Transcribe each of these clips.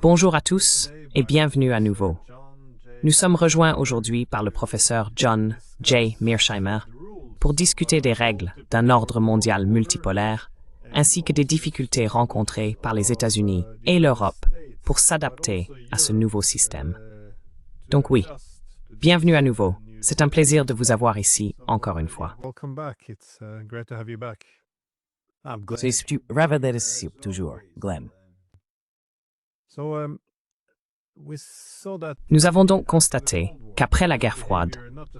Bonjour à tous et bienvenue à nouveau. Nous sommes rejoints aujourd'hui par le professeur John J. Mearsheimer pour discuter des règles d'un ordre mondial multipolaire ainsi que des difficultés rencontrées par les États-Unis et l'Europe pour s'adapter à ce nouveau système. Donc oui, bienvenue à nouveau. C'est un plaisir de vous avoir ici encore une fois. C'est ravi d'être ici, toujours, Glenn. Nous avons donc constaté qu'après la guerre froide,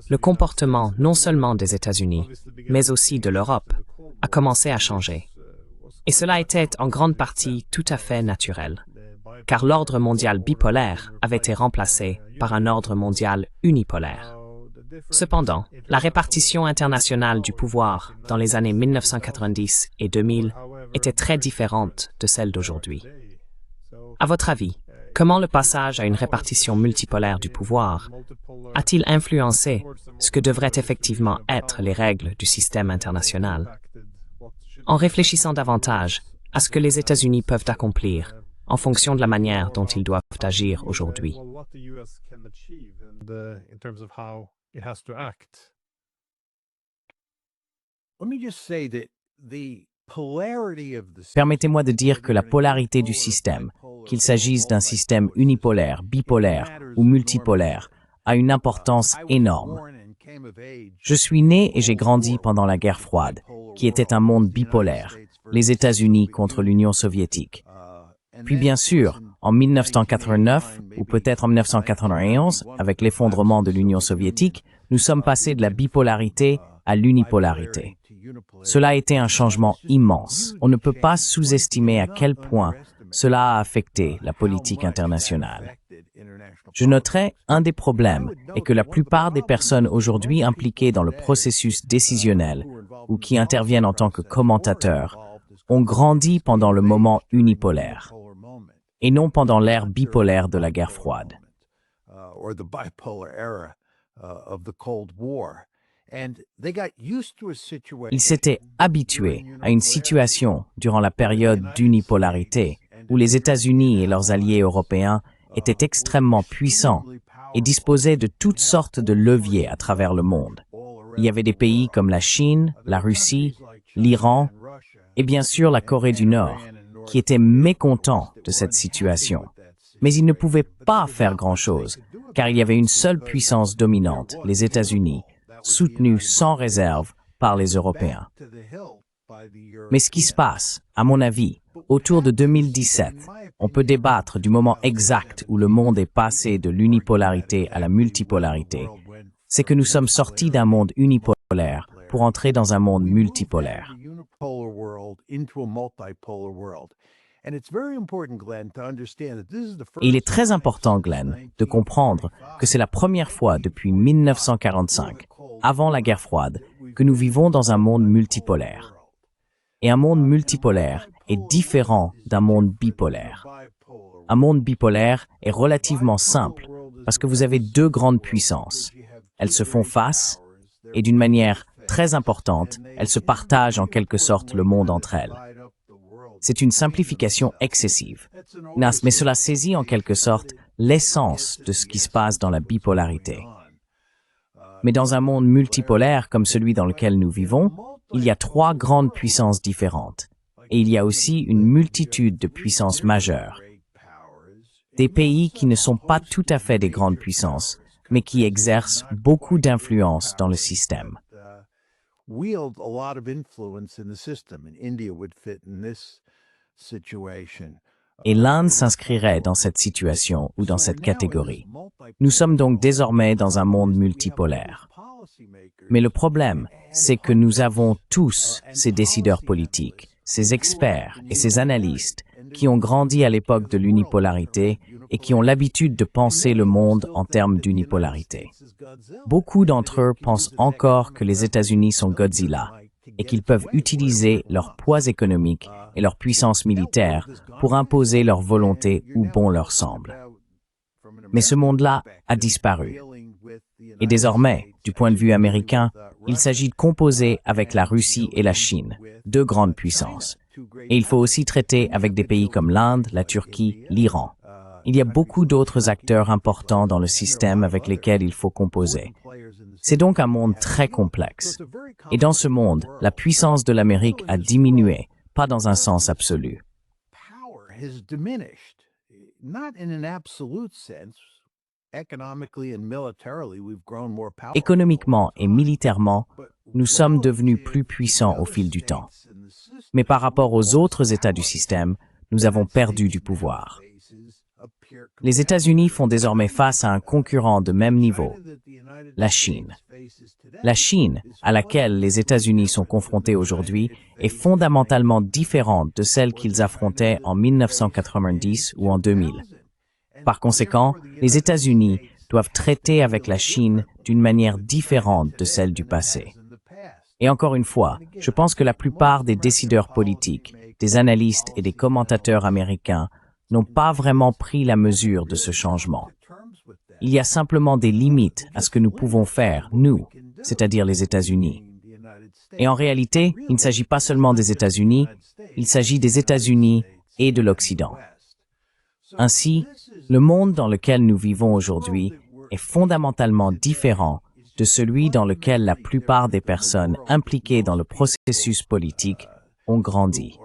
le comportement non seulement des États-Unis, mais aussi de l'Europe, a commencé à changer. Et cela était en grande partie tout à fait naturel, car l'ordre mondial bipolaire avait été remplacé par un ordre mondial unipolaire. Cependant, la répartition internationale du pouvoir dans les années 1990 et 2000 était très différente de celle d'aujourd'hui. À votre avis, comment le passage à une répartition multipolaire du pouvoir a-t-il influencé ce que devraient effectivement être les règles du système international? En réfléchissant davantage à ce que les États-Unis peuvent accomplir en fonction de la manière dont ils doivent agir aujourd'hui. Permettez-moi de dire que la polarité du système, qu'il s'agisse d'un système unipolaire, bipolaire ou multipolaire, a une importance énorme. Je suis né et j'ai grandi pendant la guerre froide, qui était un monde bipolaire, les États-Unis contre l'Union soviétique. Puis bien sûr, en 1989, ou peut-être en 1991, avec l'effondrement de l'Union soviétique, nous sommes passés de la bipolarité à l'unipolarité. Cela a été un changement immense. On ne peut pas sous-estimer à quel point cela a affecté la politique internationale. Je noterai un des problèmes est que la plupart des personnes aujourd'hui impliquées dans le processus décisionnel ou qui interviennent en tant que commentateurs ont grandi pendant le moment unipolaire et non pendant l'ère bipolaire de la guerre froide. Ils s'étaient habitués à une situation durant la période d'unipolarité où les États-Unis et leurs alliés européens étaient extrêmement puissants et disposaient de toutes sortes de leviers à travers le monde. Il y avait des pays comme la Chine, la Russie, l'Iran et bien sûr la Corée du Nord qui étaient mécontents de cette situation. Mais ils ne pouvaient pas faire grand-chose car il y avait une seule puissance dominante, les États-Unis, soutenue sans réserve par les Européens. Mais ce qui se passe, à mon avis, autour de 2017, on peut débattre du moment exact où le monde est passé de l'unipolarité à la multipolarité. C'est que nous sommes sortis d'un monde unipolaire pour entrer dans un monde multipolaire. Et il est très important, Glenn, de comprendre que c'est la première fois depuis 1945, avant la guerre froide, que nous vivons dans un monde multipolaire. Et un monde multipolaire est différent d'un monde bipolaire. Un monde bipolaire est relativement simple parce que vous avez deux grandes puissances. Elles se font face et d'une manière très importante, elles se partagent en quelque sorte le monde entre elles. C'est une simplification excessive, mais cela saisit en quelque sorte l'essence de ce qui se passe dans la bipolarité. Mais dans un monde multipolaire comme celui dans lequel nous vivons, il y a trois grandes puissances différentes, et il y a aussi une multitude de puissances majeures. Des pays qui ne sont pas tout à fait des grandes puissances, mais qui exercent beaucoup d'influence dans le système. Et l'Inde s'inscrirait dans cette situation ou dans cette catégorie. Nous sommes donc désormais dans un monde multipolaire. Mais le problème, c'est que nous avons tous ces décideurs politiques, ces experts et ces analystes qui ont grandi à l'époque de l'unipolarité et qui ont l'habitude de penser le monde en termes d'unipolarité. Beaucoup d'entre eux pensent encore que les États-Unis sont Godzilla et qu'ils peuvent utiliser leur poids économique et leur puissance militaire pour imposer leur volonté où bon leur semble. Mais ce monde-là a disparu. Et désormais, du point de vue américain, il s'agit de composer avec la Russie et la Chine, deux grandes puissances, Et il faut aussi traiter avec des pays comme l'Inde, la Turquie, l'Iran. Il y a beaucoup d'autres acteurs importants dans le système avec lesquels il faut composer. C'est donc un monde très complexe. Et dans ce monde, la puissance de l'Amérique a diminué, pas dans un sens absolu. Économiquement et militairement, nous sommes devenus plus puissants au fil du temps. Mais par rapport aux autres États du système, nous avons perdu du pouvoir. Les États-Unis font désormais face à un concurrent de même niveau, la Chine. La Chine, à laquelle les États-Unis sont confrontés aujourd'hui, est fondamentalement différente de celle qu'ils affrontaient en 1990 ou en 2000. Par conséquent, les États-Unis doivent traiter avec la Chine d'une manière différente de celle du passé. Et encore une fois, je pense que la plupart des décideurs politiques, des analystes et des commentateurs américains n'ont pas vraiment pris la mesure de ce changement. Il y a simplement des limites à ce que nous pouvons faire, nous, c'est-à-dire les États-Unis. Et en réalité, il ne s'agit pas seulement des États-Unis, il s'agit des États-Unis et de l'Occident. Ainsi, le monde dans lequel nous vivons aujourd'hui est fondamentalement différent de celui dans lequel la plupart des personnes impliquées dans le processus politique ont grandi.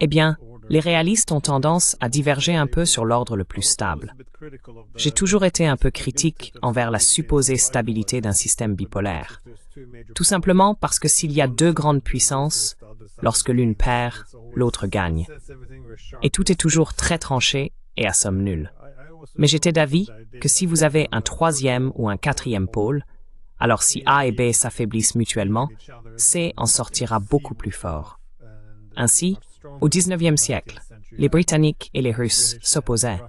Eh bien, les réalistes ont tendance à diverger un peu sur l'ordre le plus stable. J'ai toujours été un peu critique envers la supposée stabilité d'un système bipolaire. Tout simplement parce que s'il y a deux grandes puissances, lorsque l'une perd, l'autre gagne. Et tout est toujours très tranché et à somme nulle. Mais j'étais d'avis que si vous avez un troisième ou un quatrième pôle, alors si A et B s'affaiblissent mutuellement, C en sortira beaucoup plus fort. Ainsi, au XIXe siècle, les Britanniques et les Russes s'opposaient.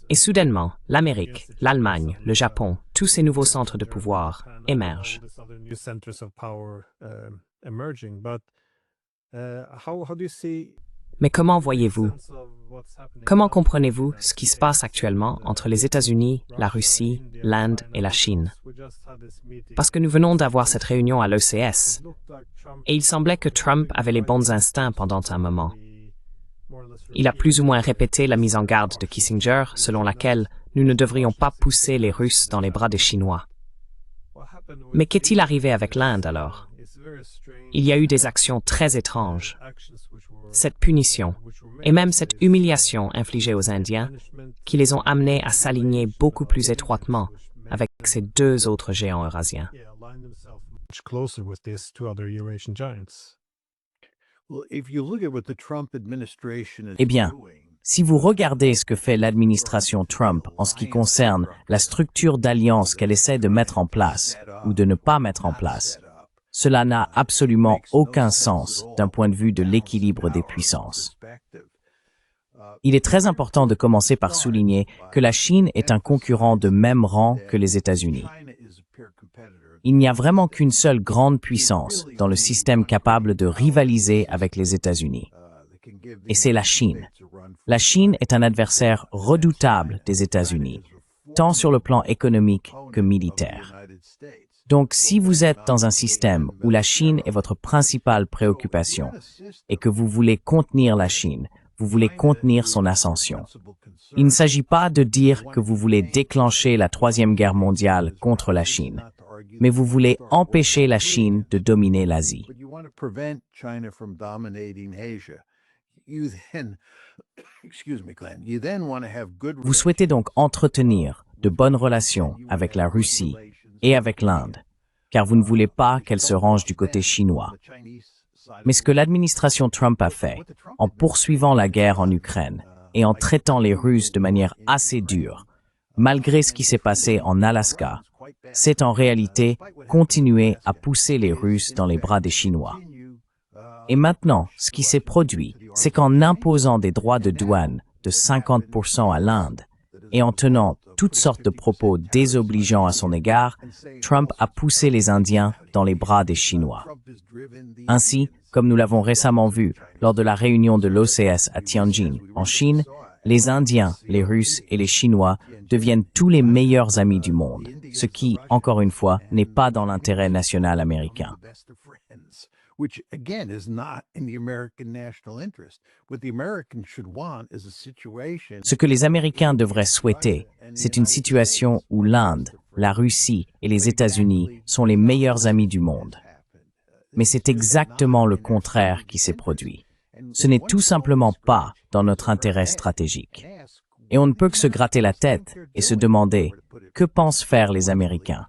Et soudainement, l'Amérique, l'Allemagne, le Japon, tous ces nouveaux centres de pouvoir émergent. Mais comment voyez-vous? Comment comprenez-vous ce qui se passe actuellement entre les États-Unis, la Russie, l'Inde et la Chine? Parce que nous venons d'avoir cette réunion à l'OCS, et il semblait que Trump avait les bons instincts pendant un moment. Il a plus ou moins répété la mise en garde de Kissinger, selon laquelle nous ne devrions pas pousser les Russes dans les bras des Chinois. Mais qu'est-il arrivé avec l'Inde alors? Il y a eu des actions très étranges. Cette punition, et même cette humiliation infligée aux Indiens, qui les ont amenés à s'aligner beaucoup plus étroitement avec ces deux autres géants eurasiens. Eh bien, si vous regardez ce que fait l'administration Trump en ce qui concerne la structure d'alliance qu'elle essaie de mettre en place ou de ne pas mettre en place, cela n'a absolument aucun sens d'un point de vue de l'équilibre des puissances. Il est très important de commencer par souligner que la Chine est un concurrent de même rang que les États-Unis. Il n'y a vraiment qu'une seule grande puissance dans le système capable de rivaliser avec les États-Unis. Et c'est la Chine. La Chine est un adversaire redoutable des États-Unis, tant sur le plan économique que militaire. Donc, si vous êtes dans un système où la Chine est votre principale préoccupation et que vous voulez contenir la Chine, vous voulez contenir son ascension. Il ne s'agit pas de dire que vous voulez déclencher la Troisième Guerre mondiale contre la Chine, mais vous voulez empêcher la Chine de dominer l'Asie. Vous souhaitez donc entretenir de bonnes relations avec la Russie et avec l'Inde, car vous ne voulez pas qu'elle se range du côté chinois. Mais ce que l'administration Trump a fait, en poursuivant la guerre en Ukraine et en traitant les Russes de manière assez dure, malgré ce qui s'est passé en Alaska, c'est en réalité continuer à pousser les Russes dans les bras des Chinois. Et maintenant, ce qui s'est produit, c'est qu'en imposant des droits de douane de 50% à l'Inde et en tenant toutes sortes de propos désobligeants à son égard, Trump a poussé les Indiens dans les bras des Chinois. Ainsi, comme nous l'avons récemment vu lors de la réunion de l'OCS à Tianjin, en Chine, Les Indiens, les Russes et les Chinois deviennent tous les meilleurs amis du monde, ce qui, encore une fois, n'est pas dans l'intérêt national américain. Which again is not in the American national interest. What the Americans should want is a situation. Ce que les Américains devraient souhaiter, c'est une situation où l'Inde, la Russie et les États-Unis sont les meilleurs amis du monde. Mais c'est exactement le contraire qui s'est produit. Ce n'est tout simplement pas dans notre intérêt stratégique. Et on ne peut que se gratter la tête et se demander que pensent faire les Américains?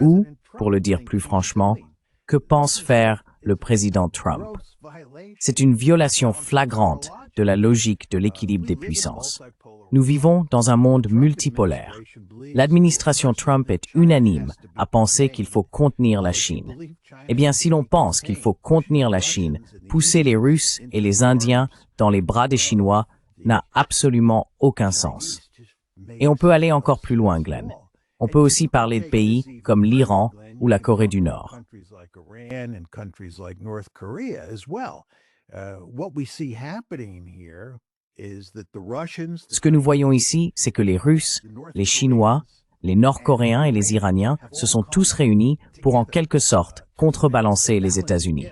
Ou, pour le dire plus franchement, que pense faire le président Trump? C'est une violation flagrante de la logique de l'équilibre des puissances. Nous vivons dans un monde multipolaire. L'administration Trump est unanime à penser qu'il faut contenir la Chine. Eh bien, si l'on pense qu'il faut contenir la Chine, pousser les Russes et les Indiens dans les bras des Chinois n'a absolument aucun sens. Et on peut aller encore plus loin, Glenn. On peut aussi parler de pays comme l'Iran ou la Corée du Nord. Ce que nous voyons ici, c'est que les Russes, les Chinois, les Nord-Coréens et les Iraniens se sont tous réunis pour en quelque sorte contrebalancer les États-Unis.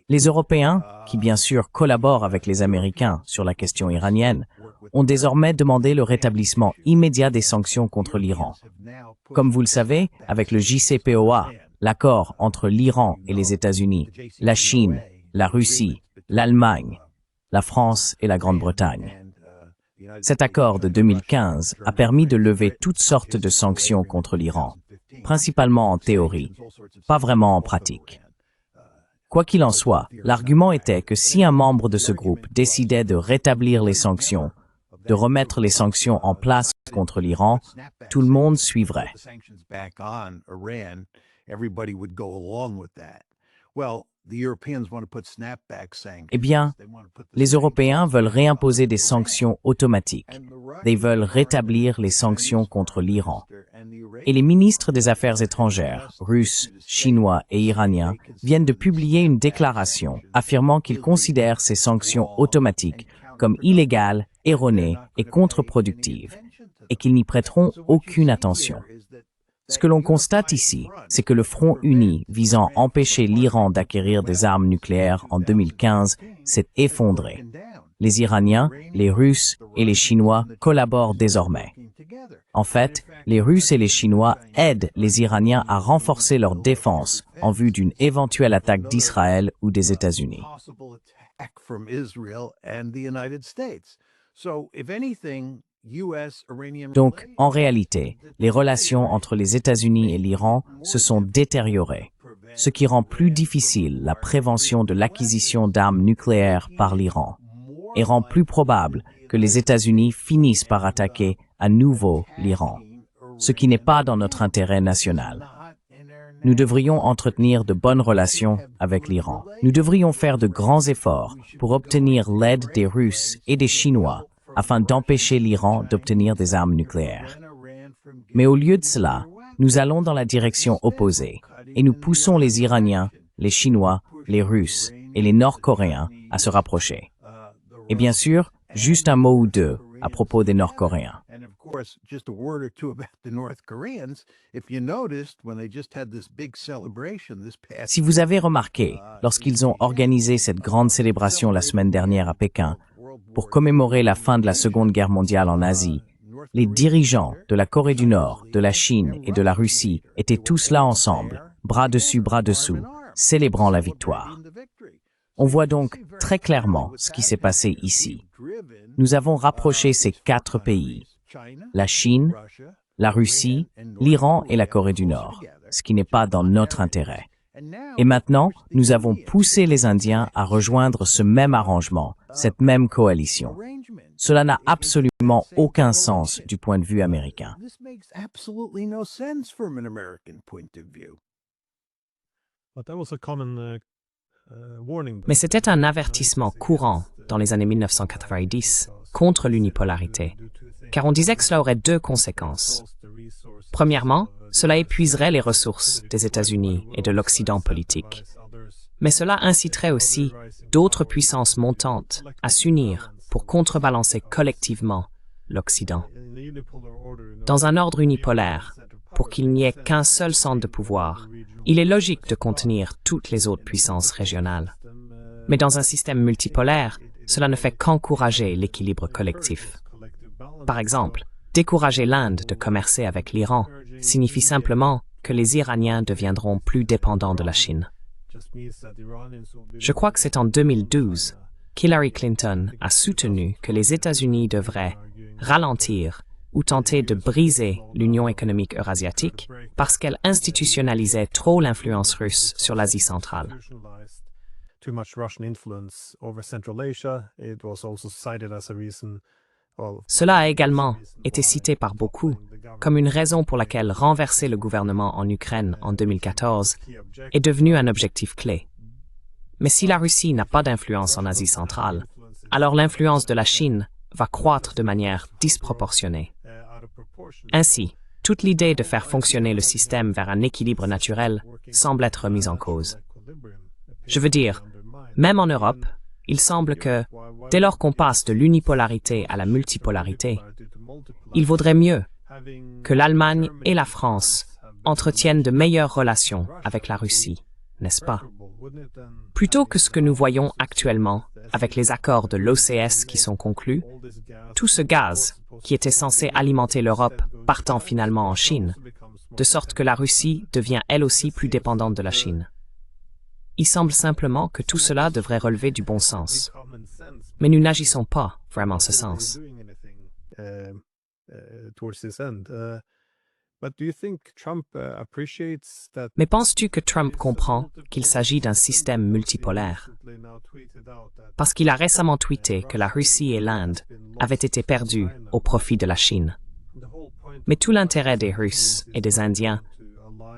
Les Européens, qui bien sûr collaborent avec les Américains sur la question iranienne, ont désormais demandé le rétablissement immédiat des sanctions contre l'Iran. Comme vous le savez, avec le JCPOA, l'accord entre l'Iran et les États-Unis, la Chine, la Russie, l'Allemagne, la France et la Grande-Bretagne. Cet accord de 2015 a permis de lever toutes sortes de sanctions contre l'Iran, principalement en théorie, pas vraiment en pratique. Quoi qu'il en soit, l'argument était que si un membre de ce groupe décidait de rétablir les sanctions, de remettre les sanctions en place contre l'Iran, tout le monde suivrait. Eh bien, les Européens veulent réimposer des sanctions automatiques. Ils veulent rétablir les sanctions contre l'Iran. Et les ministres des Affaires étrangères, russes, chinois et iraniens, viennent de publier une déclaration affirmant qu'ils considèrent ces sanctions automatiques comme illégales, erronées et contre-productives, et qu'ils n'y prêteront aucune attention. Ce que l'on constate ici, c'est que le front uni visant à empêcher l'Iran d'acquérir des armes nucléaires en 2015 s'est effondré. Les Iraniens, les Russes et les Chinois collaborent désormais. En fait, les Russes et les Chinois aident les Iraniens à renforcer leur défense en vue d'une éventuelle attaque d'Israël ou des États-Unis. Donc, en réalité, les relations entre les États-Unis et l'Iran se sont détériorées, ce qui rend plus difficile la prévention de l'acquisition d'armes nucléaires par l'Iran et rend plus probable que les États-Unis finissent par attaquer à nouveau l'Iran, ce qui n'est pas dans notre intérêt national. Nous devrions entretenir de bonnes relations avec l'Iran. Nous devrions faire de grands efforts pour obtenir l'aide des Russes et des Chinois afin d'empêcher l'Iran d'obtenir des armes nucléaires. Mais au lieu de cela, nous allons dans la direction opposée et nous poussons les Iraniens, les Chinois, les Russes et les Nord-Coréens à se rapprocher. Et bien sûr, juste un mot ou deux à propos des Nord-Coréens. Si vous avez remarqué, lorsqu'ils ont organisé cette grande célébration la semaine dernière à Pékin, pour commémorer la fin de la Seconde Guerre mondiale en Asie, les dirigeants de la Corée du Nord, de la Chine et de la Russie étaient tous là ensemble, bras dessus, bras dessous, célébrant la victoire. On voit donc très clairement ce qui s'est passé ici. Nous avons rapproché ces quatre pays, la Chine, la Russie, l'Iran et la Corée du Nord, ce qui n'est pas dans notre intérêt. Et maintenant, nous avons poussé les Indiens à rejoindre ce même arrangement, cette même coalition. Cela n'a absolument aucun sens du point de vue américain. Mais c'était un avertissement courant dans les années 1990 contre l'unipolarité, car on disait que cela aurait deux conséquences. Premièrement, cela épuiserait les ressources des États-Unis et de l'Occident politique. Mais cela inciterait aussi d'autres puissances montantes à s'unir pour contrebalancer collectivement l'Occident. Dans un ordre unipolaire, pour qu'il n'y ait qu'un seul centre de pouvoir, il est logique de contenir toutes les autres puissances régionales. Mais dans un système multipolaire, cela ne fait qu'encourager l'équilibre collectif. Par exemple, décourager l'Inde de commercer avec l'Iran signifie simplement que les Iraniens deviendront plus dépendants de la Chine. Je crois que c'est en 2012 qu'Hillary Clinton a soutenu que les États-Unis devraient ralentir ou tenter de briser l'Union économique eurasiatique parce qu'elle institutionnalisait trop l'influence russe sur l'Asie centrale. Cela a également été cité par beaucoup comme une raison pour laquelle renverser le gouvernement en Ukraine en 2014 est devenu un objectif clé. Mais si la Russie n'a pas d'influence en Asie centrale, alors l'influence de la Chine va croître de manière disproportionnée. Ainsi, toute l'idée de faire fonctionner le système vers un équilibre naturel semble être remise en cause. Je veux dire, même en Europe, il semble que, dès lors qu'on passe de l'unipolarité à la multipolarité, il vaudrait mieux que l'Allemagne et la France entretiennent de meilleures relations avec la Russie, n'est-ce pas? Plutôt que ce que nous voyons actuellement avec les accords de l'OCS qui sont conclus, tout ce gaz qui était censé alimenter l'Europe partant finalement en Chine, de sorte que la Russie devient elle aussi plus dépendante de la Chine. Il semble simplement que tout cela devrait relever du bon sens. Mais nous n'agissons pas vraiment en ce sens. Mais penses-tu que Trump comprend qu'il s'agit d'un système multipolaire? Parce qu'il a récemment tweeté que la Russie et l'Inde avaient été perdues au profit de la Chine. Mais tout l'intérêt des Russes et des Indiens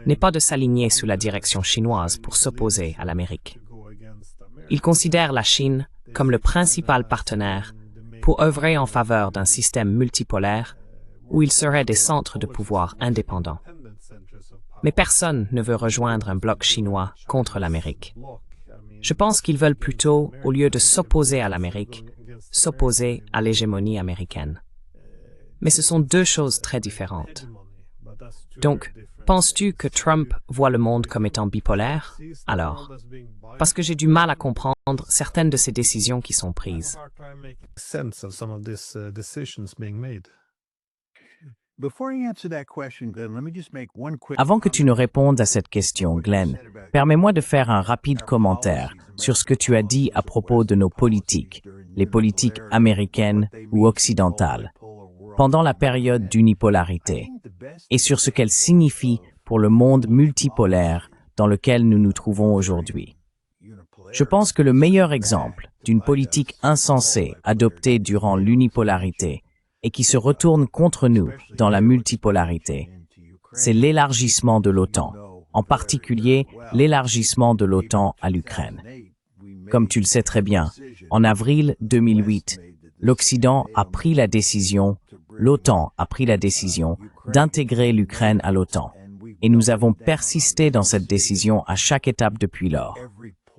n'est pas de s'aligner sous la direction chinoise pour s'opposer à l'Amérique. Ils considèrent la Chine comme le principal partenaire pour œuvrer en faveur d'un système multipolaire où ils seraient des centres de pouvoir indépendants. Mais personne ne veut rejoindre un bloc chinois contre l'Amérique. Je pense qu'ils veulent plutôt, au lieu de s'opposer à l'Amérique, s'opposer à l'hégémonie américaine. Mais ce sont deux choses très différentes. Donc, penses-tu que Trump voit le monde comme étant bipolaire? Alors, parce que j'ai du mal à comprendre certaines de ces décisions qui sont prises. Avant que tu ne répondes à cette question, Glenn, permets-moi de faire un rapide commentaire sur ce que tu as dit à propos de nos politiques, les politiques américaines ou occidentales, pendant la période d'unipolarité, et sur ce qu'elles signifient pour le monde multipolaire dans lequel nous nous trouvons aujourd'hui. Je pense que le meilleur exemple d'une politique insensée adoptée durant l'unipolarité et qui se retourne contre nous dans la multipolarité, c'est l'élargissement de l'OTAN, en particulier l'élargissement de l'OTAN à l'Ukraine. Comme tu le sais très bien, en avril 2008, l'Occident a pris la décision, l'OTAN a pris la décision d'intégrer l'Ukraine à l'OTAN, et nous avons persisté dans cette décision à chaque étape depuis lors.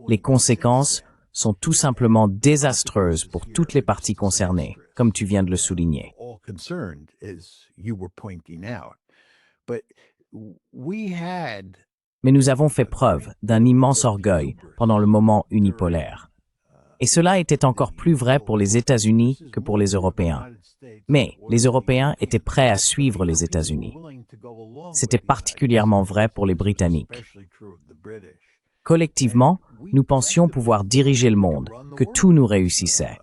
Les conséquences sont tout simplement désastreuses pour toutes les parties concernées, comme tu viens de le souligner. Mais nous avons fait preuve d'un immense orgueil pendant le moment unipolaire. Et cela était encore plus vrai pour les États-Unis que pour les Européens. Mais les Européens étaient prêts à suivre les États-Unis. C'était particulièrement vrai pour les Britanniques. Collectivement, nous pensions pouvoir diriger le monde, que tout nous réussissait.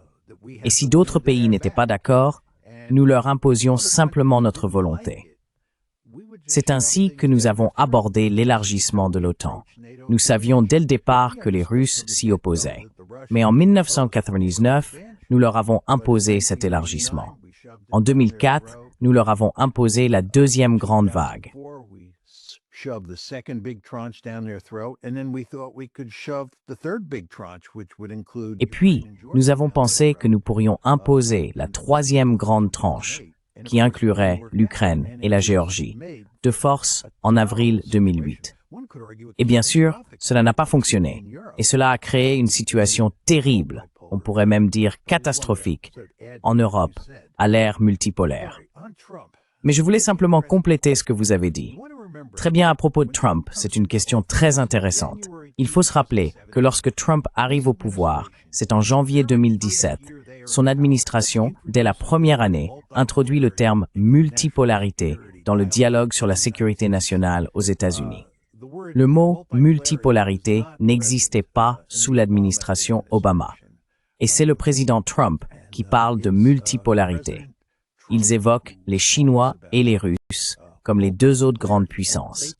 Et si d'autres pays n'étaient pas d'accord, nous leur imposions simplement notre volonté. C'est ainsi que nous avons abordé l'élargissement de l'OTAN. Nous savions dès le départ que les Russes s'y opposaient. Mais en 1999, nous leur avons imposé cet élargissement. En 2004, nous leur avons imposé la deuxième grande vague. Et puis, nous avons pensé que nous pourrions imposer la troisième grande tranche, qui inclurait l'Ukraine et la Géorgie, de force en avril 2008. Et bien sûr, cela n'a pas fonctionné, et cela a créé une situation terrible on pourrait même dire catastrophique, en Europe, à l'ère multipolaire. Mais je voulais simplement compléter ce que vous avez dit. Très bien à propos de Trump, c'est une question très intéressante. Il faut se rappeler que lorsque Trump arrive au pouvoir, c'est en janvier 2017, son administration, dès la première année, introduit le terme multipolarité dans le dialogue sur la sécurité nationale aux États-Unis. Le mot multipolarité n'existait pas sous l'administration Obama. Et c'est le président Trump qui parle de multipolarité. Ils évoquent les Chinois et les Russes comme les deux autres grandes puissances.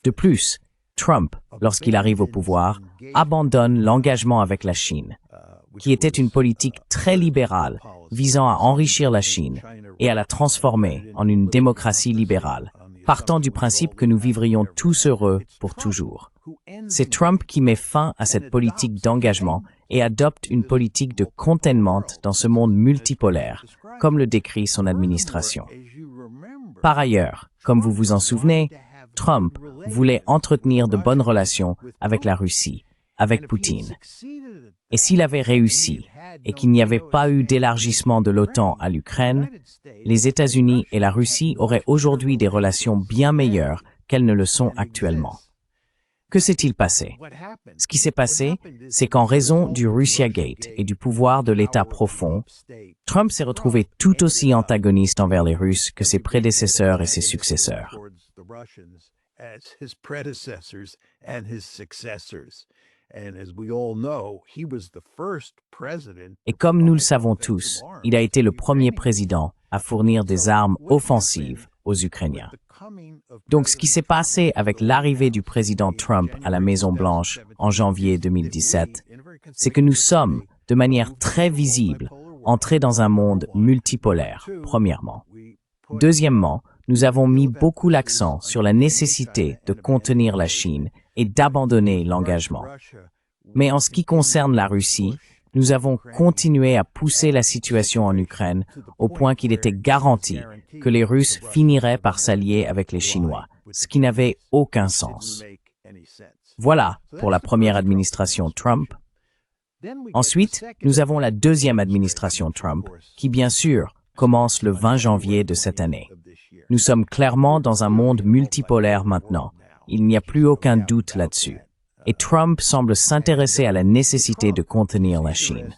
De plus, Trump, lorsqu'il arrive au pouvoir, abandonne l'engagement avec la Chine, qui était une politique très libérale visant à enrichir la Chine et à la transformer en une démocratie libérale, partant du principe que nous vivrions tous heureux pour toujours. C'est Trump qui met fin à cette politique d'engagement et adopte une politique de containment dans ce monde multipolaire, comme le décrit son administration. Par ailleurs, comme vous vous en souvenez, Trump voulait entretenir de bonnes relations avec la Russie, avec Poutine. Et s'il avait réussi et qu'il n'y avait pas eu d'élargissement de l'OTAN à l'Ukraine, les États-Unis et la Russie auraient aujourd'hui des relations bien meilleures qu'elles ne le sont actuellement. Que s'est-il passé? Ce qui s'est passé, c'est qu'en raison du Russiagate et du pouvoir de l'État profond, Trump s'est retrouvé tout aussi antagoniste envers les Russes que ses prédécesseurs et ses successeurs. Et comme nous le savons tous, il a été le premier président à fournir des armes offensives aux Ukrainiens. Donc ce qui s'est passé avec l'arrivée du président Trump à la Maison-Blanche en janvier 2017, c'est que nous sommes, de manière très visible, entrés dans un monde multipolaire, premièrement. Deuxièmement, nous avons mis beaucoup l'accent sur la nécessité de contenir la Chine et d'abandonner l'engagement. Mais en ce qui concerne la Russie, nous avons continué à pousser la situation en Ukraine au point qu'il était garanti que les Russes finiraient par s'allier avec les Chinois, ce qui n'avait aucun sens. Voilà pour la première administration Trump. Ensuite, nous avons la deuxième administration Trump, qui bien sûr commence le 20 janvier de cette année. Nous sommes clairement dans un monde multipolaire maintenant. Il n'y a plus aucun doute là-dessus. Et Trump semble s'intéresser à la nécessité de contenir la Chine.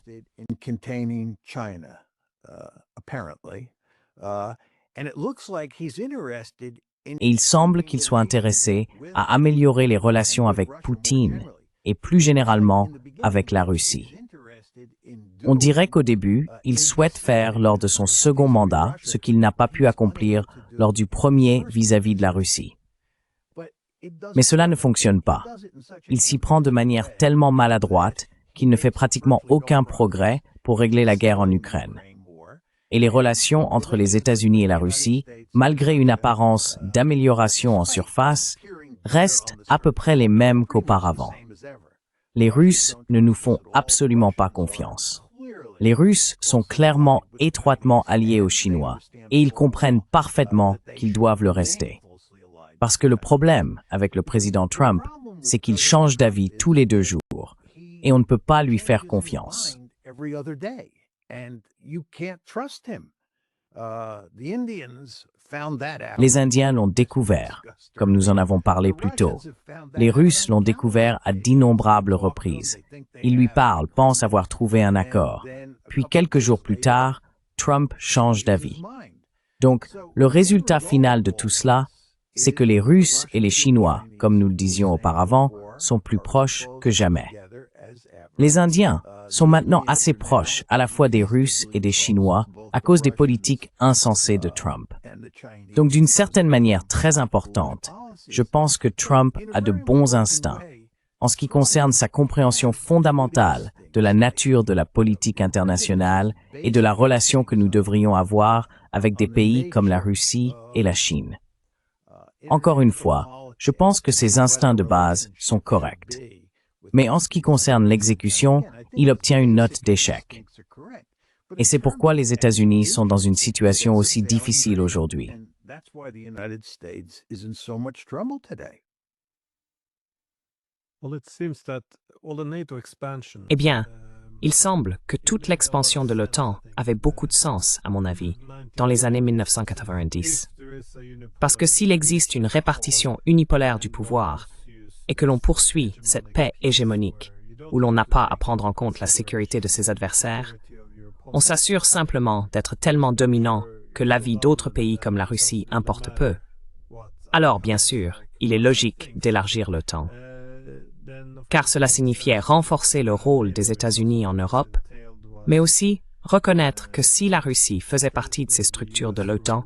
Et il semble qu'il soit intéressé à améliorer les relations avec Poutine et plus généralement avec la Russie. On dirait qu'au début, il souhaite faire lors de son second mandat ce qu'il n'a pas pu accomplir lors du premier vis-à-vis de la Russie. Mais cela ne fonctionne pas. Il s'y prend de manière tellement maladroite qu'il ne fait pratiquement aucun progrès pour régler la guerre en Ukraine. Et les relations entre les États-Unis et la Russie, malgré une apparence d'amélioration en surface, restent à peu près les mêmes qu'auparavant. Les Russes ne nous font absolument pas confiance. Les Russes sont clairement étroitement alliés aux Chinois et ils comprennent parfaitement qu'ils doivent le rester. Parce que le problème avec le président Trump, c'est qu'il change d'avis tous les 2 jours et on ne peut pas lui faire confiance. Les Indiens l'ont découvert, comme nous en avons parlé plus tôt. Les Russes l'ont découvert à d'innombrables reprises. Ils lui parlent, pensent avoir trouvé un accord. Puis quelques jours plus tard, Trump change d'avis. Donc, le résultat final de tout cela, c'est que les Russes et les Chinois, comme nous le disions auparavant, sont plus proches que jamais. Les Indiens sont maintenant assez proches à la fois des Russes et des Chinois à cause des politiques insensées de Trump. Donc d'une certaine manière très importante, je pense que Trump a de bons instincts en ce qui concerne sa compréhension fondamentale de la nature de la politique internationale et de la relation que nous devrions avoir avec des pays comme la Russie et la Chine. Encore une fois, je pense que ses instincts de base sont corrects. Mais en ce qui concerne l'exécution, il obtient une note d'échec. Et c'est pourquoi les États-Unis sont dans une situation aussi difficile aujourd'hui. that's why the United States is in so much trouble today. Eh bien, il semble que toute l'expansion de l'OTAN avait beaucoup de sens, à mon avis, dans les années 1990. Parce que s'il existe une répartition unipolaire du pouvoir et que l'on poursuit cette paix hégémonique, où l'on n'a pas à prendre en compte la sécurité de ses adversaires, on s'assure simplement d'être tellement dominant que l'avis d'autres pays comme la Russie importe peu. Alors, bien sûr, il est logique d'élargir l'OTAN. Car cela signifiait renforcer le rôle des États-Unis en Europe, mais aussi reconnaître que si la Russie faisait partie de ces structures de l'OTAN,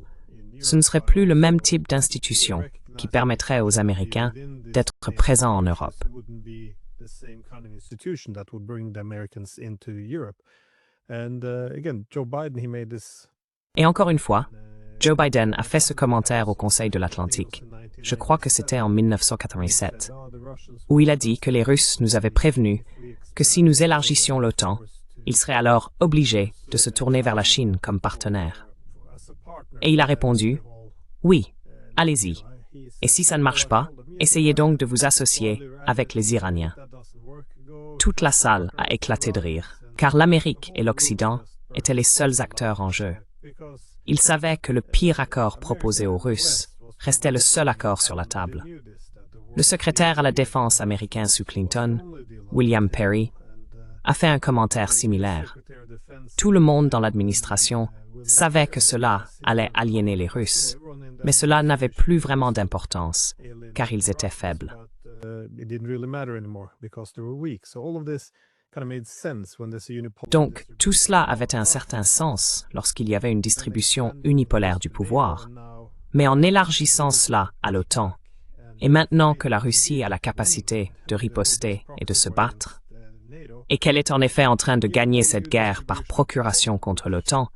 ce ne serait plus le même type d'institution qui permettrait aux Américains d'être présents en Europe. Et encore une fois, Joe Biden a fait ce commentaire au Conseil de l'Atlantique, je crois que c'était en 1987, où il a dit que les Russes nous avaient prévenus que si nous élargissions l'OTAN, ils seraient alors obligés de se tourner vers la Chine comme partenaire. Et il a répondu, « Oui, allez-y. Et si ça ne marche pas, essayez donc de vous associer avec les Iraniens. » Toute la salle a éclaté de rire, car l'Amérique et l'Occident étaient les seuls acteurs en jeu. Ils savaient que le pire accord proposé aux Russes restait le seul accord sur la table. Le secrétaire à la défense américain sous Clinton, William Perry, a fait un commentaire similaire. Tout le monde dans l'administration savait que cela allait aliéner les Russes, mais cela n'avait plus vraiment d'importance, car ils étaient faibles. Donc, tout cela avait un certain sens lorsqu'il y avait une distribution unipolaire du pouvoir. Mais en élargissant cela à l'OTAN, et maintenant que la Russie a la capacité de riposter et de se battre, et qu'elle est en effet en train de gagner cette guerre par procuration contre l'OTAN,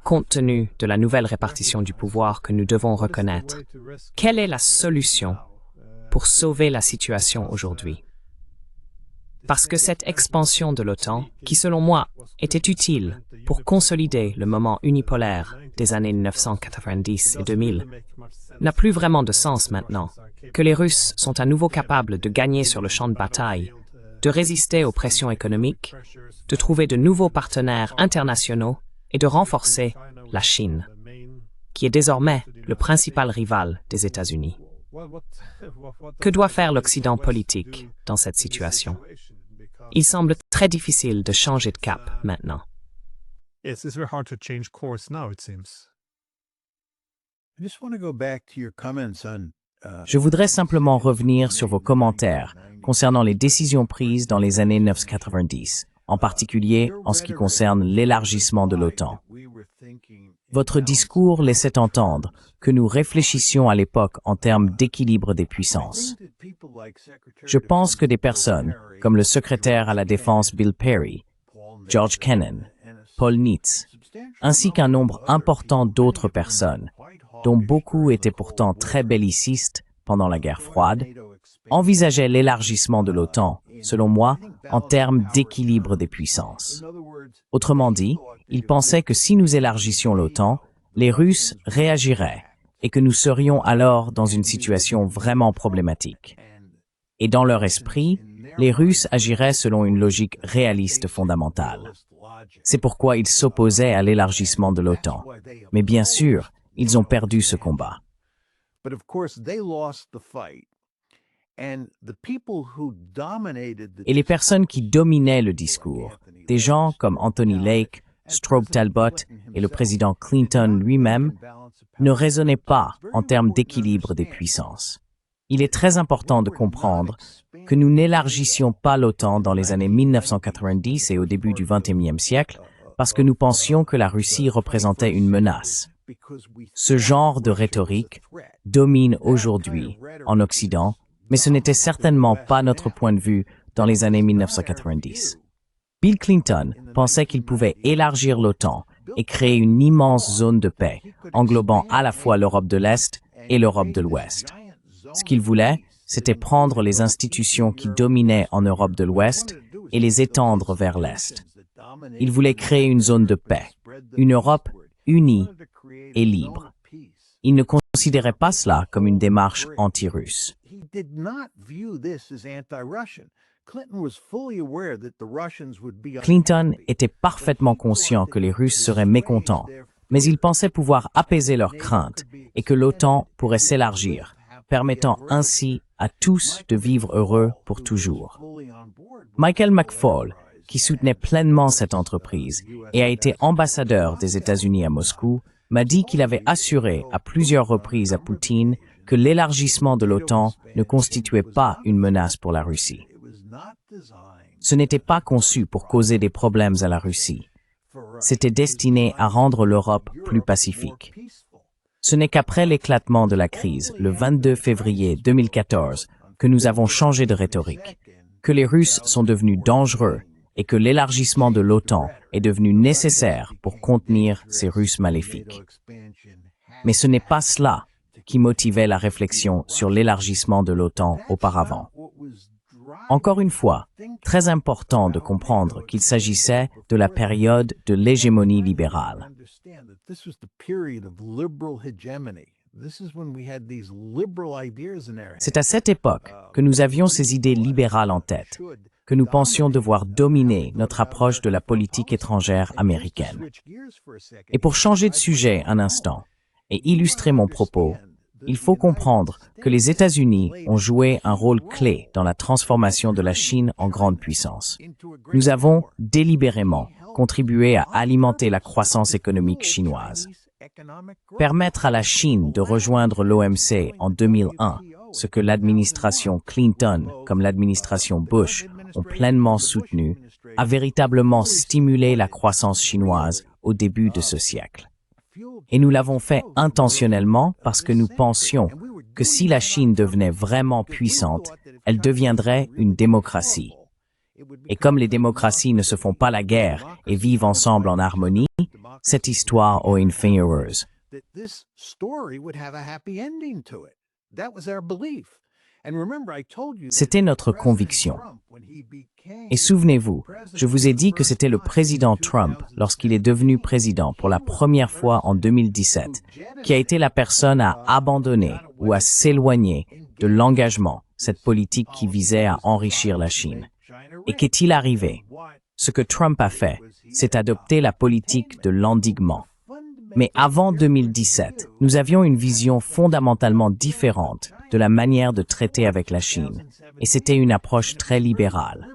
compte tenu de la nouvelle répartition du pouvoir que nous devons reconnaître, quelle est la solution pour sauver la situation aujourd'hui? Parce que cette expansion de l'OTAN, qui selon moi était utile pour consolider le moment unipolaire des années 1990 et 2000, n'a plus vraiment de sens maintenant, que les Russes sont à nouveau capables de gagner sur le champ de bataille, de résister aux pressions économiques, de trouver de nouveaux partenaires internationaux et de renforcer la Chine, qui est désormais le principal rival des États-Unis. Que doit faire l'Occident politique dans cette situation? Il semble très difficile de changer de cap maintenant. Je voudrais simplement revenir sur vos commentaires concernant les décisions prises dans les années 1990, en particulier en ce qui concerne l'élargissement de l'OTAN. Votre discours laissait entendre que nous réfléchissions à l'époque en termes d'équilibre des puissances. Je pense que des personnes, comme le secrétaire à la Défense Bill Perry, George Kennan, Paul Nitze, ainsi qu'un nombre important d'autres personnes, dont beaucoup étaient pourtant très bellicistes pendant la guerre froide, envisageaient l'élargissement de l'OTAN, selon moi, en termes d'équilibre des puissances. Autrement dit, ils pensaient que si nous élargissions l'OTAN, les Russes réagiraient et que nous serions alors dans une situation vraiment problématique. Et dans leur esprit, les Russes agiraient selon une logique réaliste fondamentale. C'est pourquoi ils s'opposaient à l'élargissement de l'OTAN. Mais bien sûr, ils ont perdu ce combat. Et les personnes qui dominaient le discours, des gens comme Anthony Lake, Strobe Talbot et le président Clinton lui-même, ne raisonnaient pas en termes d'équilibre des puissances. Il est très important de comprendre que nous n'élargissions pas l'OTAN dans les années 1990 et au début du XXIe siècle parce que nous pensions que la Russie représentait une menace. Ce genre de rhétorique domine aujourd'hui en Occident, mais ce n'était certainement pas notre point de vue dans les années 1990. Bill Clinton pensait qu'il pouvait élargir l'OTAN et créer une immense zone de paix, englobant à la fois l'Europe de l'Est et l'Europe de l'Ouest. Ce qu'il voulait, c'était prendre les institutions qui dominaient en Europe de l'Ouest et les étendre vers l'Est. Il voulait créer une zone de paix, une Europe unie et libre. Il ne considérait pas cela comme une démarche anti-russe. He did not view this as anti-Russian. Clinton was fully aware that the Russians would be Clinton était parfaitement conscient que les Russes seraient mécontents, mais il pensait pouvoir apaiser leurs craintes et que l'OTAN pourrait s'élargir, permettant ainsi à tous de vivre heureux pour toujours. Michael McFaul, qui soutenait pleinement cette entreprise et a été ambassadeur des États-Unis à Moscou, m'a dit qu'il avait assuré à plusieurs reprises à Poutine que l'élargissement de l'OTAN ne constituait pas une menace pour la Russie. Ce n'était pas conçu pour causer des problèmes à la Russie. C'était destiné à rendre l'Europe plus pacifique. Ce n'est qu'après l'éclatement de la crise, le 22 février 2014, que nous avons changé de rhétorique, que les Russes sont devenus dangereux et que l'élargissement de l'OTAN est devenu nécessaire pour contenir ces Russes maléfiques. Mais ce n'est pas cela qui motivait la réflexion sur l'élargissement de l'OTAN auparavant. Encore une fois, très important de comprendre qu'il s'agissait de la période de l'hégémonie libérale. C'est à cette époque que nous avions ces idées libérales en tête, que nous pensions devoir dominer notre approche de la politique étrangère américaine. Et pour changer de sujet un instant et illustrer mon propos, il faut comprendre que les États-Unis ont joué un rôle clé dans la transformation de la Chine en grande puissance. Nous avons délibérément contribué à alimenter la croissance économique chinoise. Permettre à la Chine de rejoindre l'OMC en 2001, ce que l'administration Clinton comme l'administration Bush ont pleinement soutenu, a véritablement stimulé la croissance chinoise au début de ce siècle. Et nous l'avons fait intentionnellement parce que nous pensions que si la Chine devenait vraiment puissante, elle deviendrait une démocratie. Et comme les démocraties ne se font pas la guerre et vivent ensemble en harmonie, cette histoire aurait une fin heureuse. C'était notre conviction. Et souvenez-vous, je vous ai dit que c'était le président Trump, lorsqu'il est devenu président pour la première fois en 2017, qui a été la personne à abandonner ou à s'éloigner de l'engagement, cette politique qui visait à enrichir la Chine. Et qu'est-il arrivé? Ce que Trump a fait, c'est adopter la politique de l'endiguement. Mais avant 2017, nous avions une vision fondamentalement différente de la manière de traiter avec la Chine, et c'était une approche très libérale.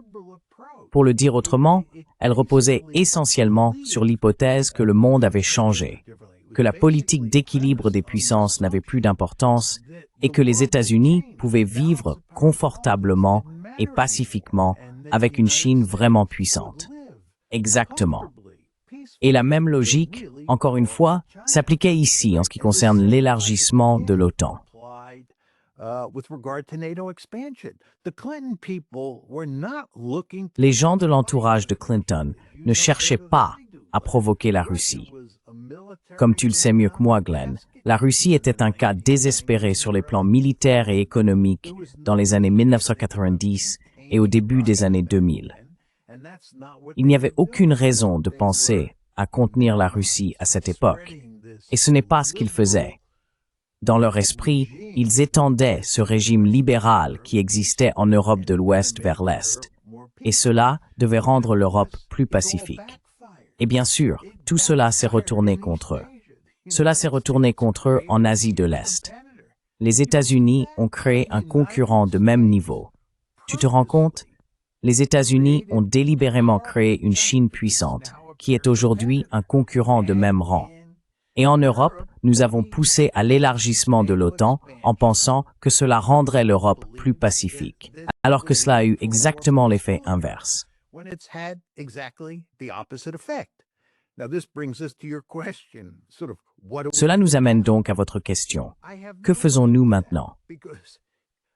Pour le dire autrement, elle reposait essentiellement sur l'hypothèse que le monde avait changé, que la politique d'équilibre des puissances n'avait plus d'importance et que les États-Unis pouvaient vivre confortablement et pacifiquement avec une Chine vraiment puissante. Exactement. Et la même logique, encore une fois, s'appliquait ici en ce qui concerne l'élargissement de l'OTAN. Les gens de l'entourage de Clinton ne cherchaient pas à provoquer la Russie. Comme tu le sais mieux que moi, Glenn, la Russie était un cas désespéré sur les plans militaires et économiques dans les années 1990 et au début des années 2000. Il n'y avait aucune raison de penser à contenir la Russie à cette époque, et ce n'est pas ce qu'ils faisaient. Dans leur esprit, ils étendaient ce régime libéral qui existait en Europe de l'Ouest vers l'Est, et cela devait rendre l'Europe plus pacifique. Et bien sûr, tout cela s'est retourné contre eux. Cela s'est retourné contre eux en Asie de l'Est. Les États-Unis ont créé un concurrent de même niveau. Tu te rends compte? Les États-Unis ont délibérément créé une Chine puissante, qui est aujourd'hui un concurrent de même rang. Et en Europe, nous avons poussé à l'élargissement de l'OTAN en pensant que cela rendrait l'Europe plus pacifique, alors que cela a eu exactement l'effet inverse. Cela nous amène donc à votre question. Que faisons-nous maintenant?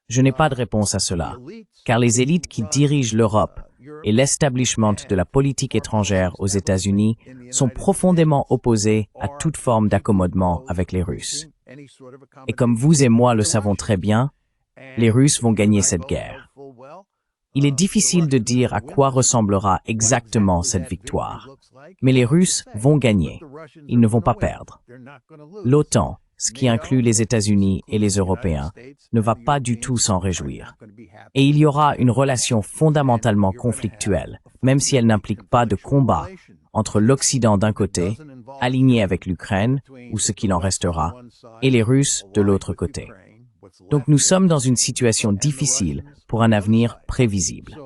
Je n'ai pas de réponse à cela, car les élites qui dirigent l'Europe et l'establishment de la politique étrangère aux États-Unis sont profondément opposés à toute forme d'accommodement avec les Russes. Et comme vous et moi le savons très bien, les Russes vont gagner cette guerre. Il est difficile de dire à quoi ressemblera exactement cette victoire, mais les Russes vont gagner. Ils ne vont pas perdre. L'OTAN, ce qui inclut les États-Unis et les Européens, ne va pas du tout s'en réjouir. Et il y aura une relation fondamentalement conflictuelle, même si elle n'implique pas de combat, entre l'Occident d'un côté, aligné avec l'Ukraine, ou ce qu'il en restera, et les Russes de l'autre côté. Donc nous sommes dans une situation difficile pour un avenir prévisible.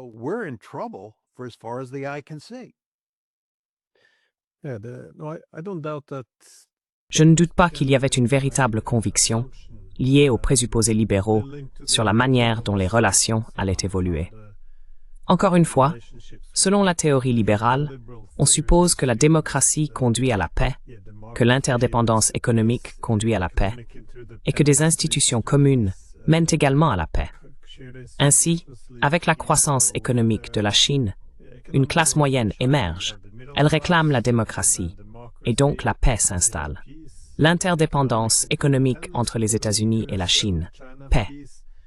Je ne doute pas qu'il y avait une véritable conviction, liée aux présupposés libéraux, sur la manière dont les relations allaient évoluer. Encore une fois, selon la théorie libérale, on suppose que la démocratie conduit à la paix, que l'interdépendance économique conduit à la paix, et que des institutions communes mènent également à la paix. Ainsi, avec la croissance économique de la Chine, une classe moyenne émerge. Elle réclame la démocratie, et donc la paix s'installe. L'interdépendance économique entre les États-Unis et la Chine, paix.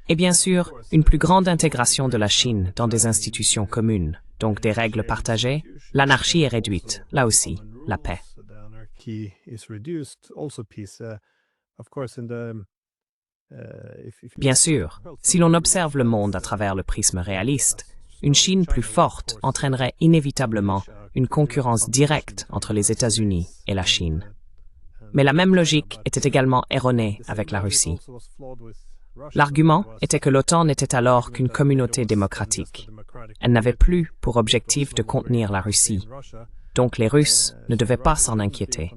Et bien sûr, une plus grande intégration de la Chine dans des institutions communes, donc des règles partagées, l'anarchie est réduite, là aussi, la paix. Bien sûr, si l'on observe le monde à travers le prisme réaliste, une Chine plus forte entraînerait inévitablement une concurrence directe entre les États-Unis et la Chine. Mais la même logique était également erronée avec la Russie. L'argument était que l'OTAN n'était alors qu'une communauté démocratique. Elle n'avait plus pour objectif de contenir la Russie. Donc les Russes ne devaient pas s'en inquiéter.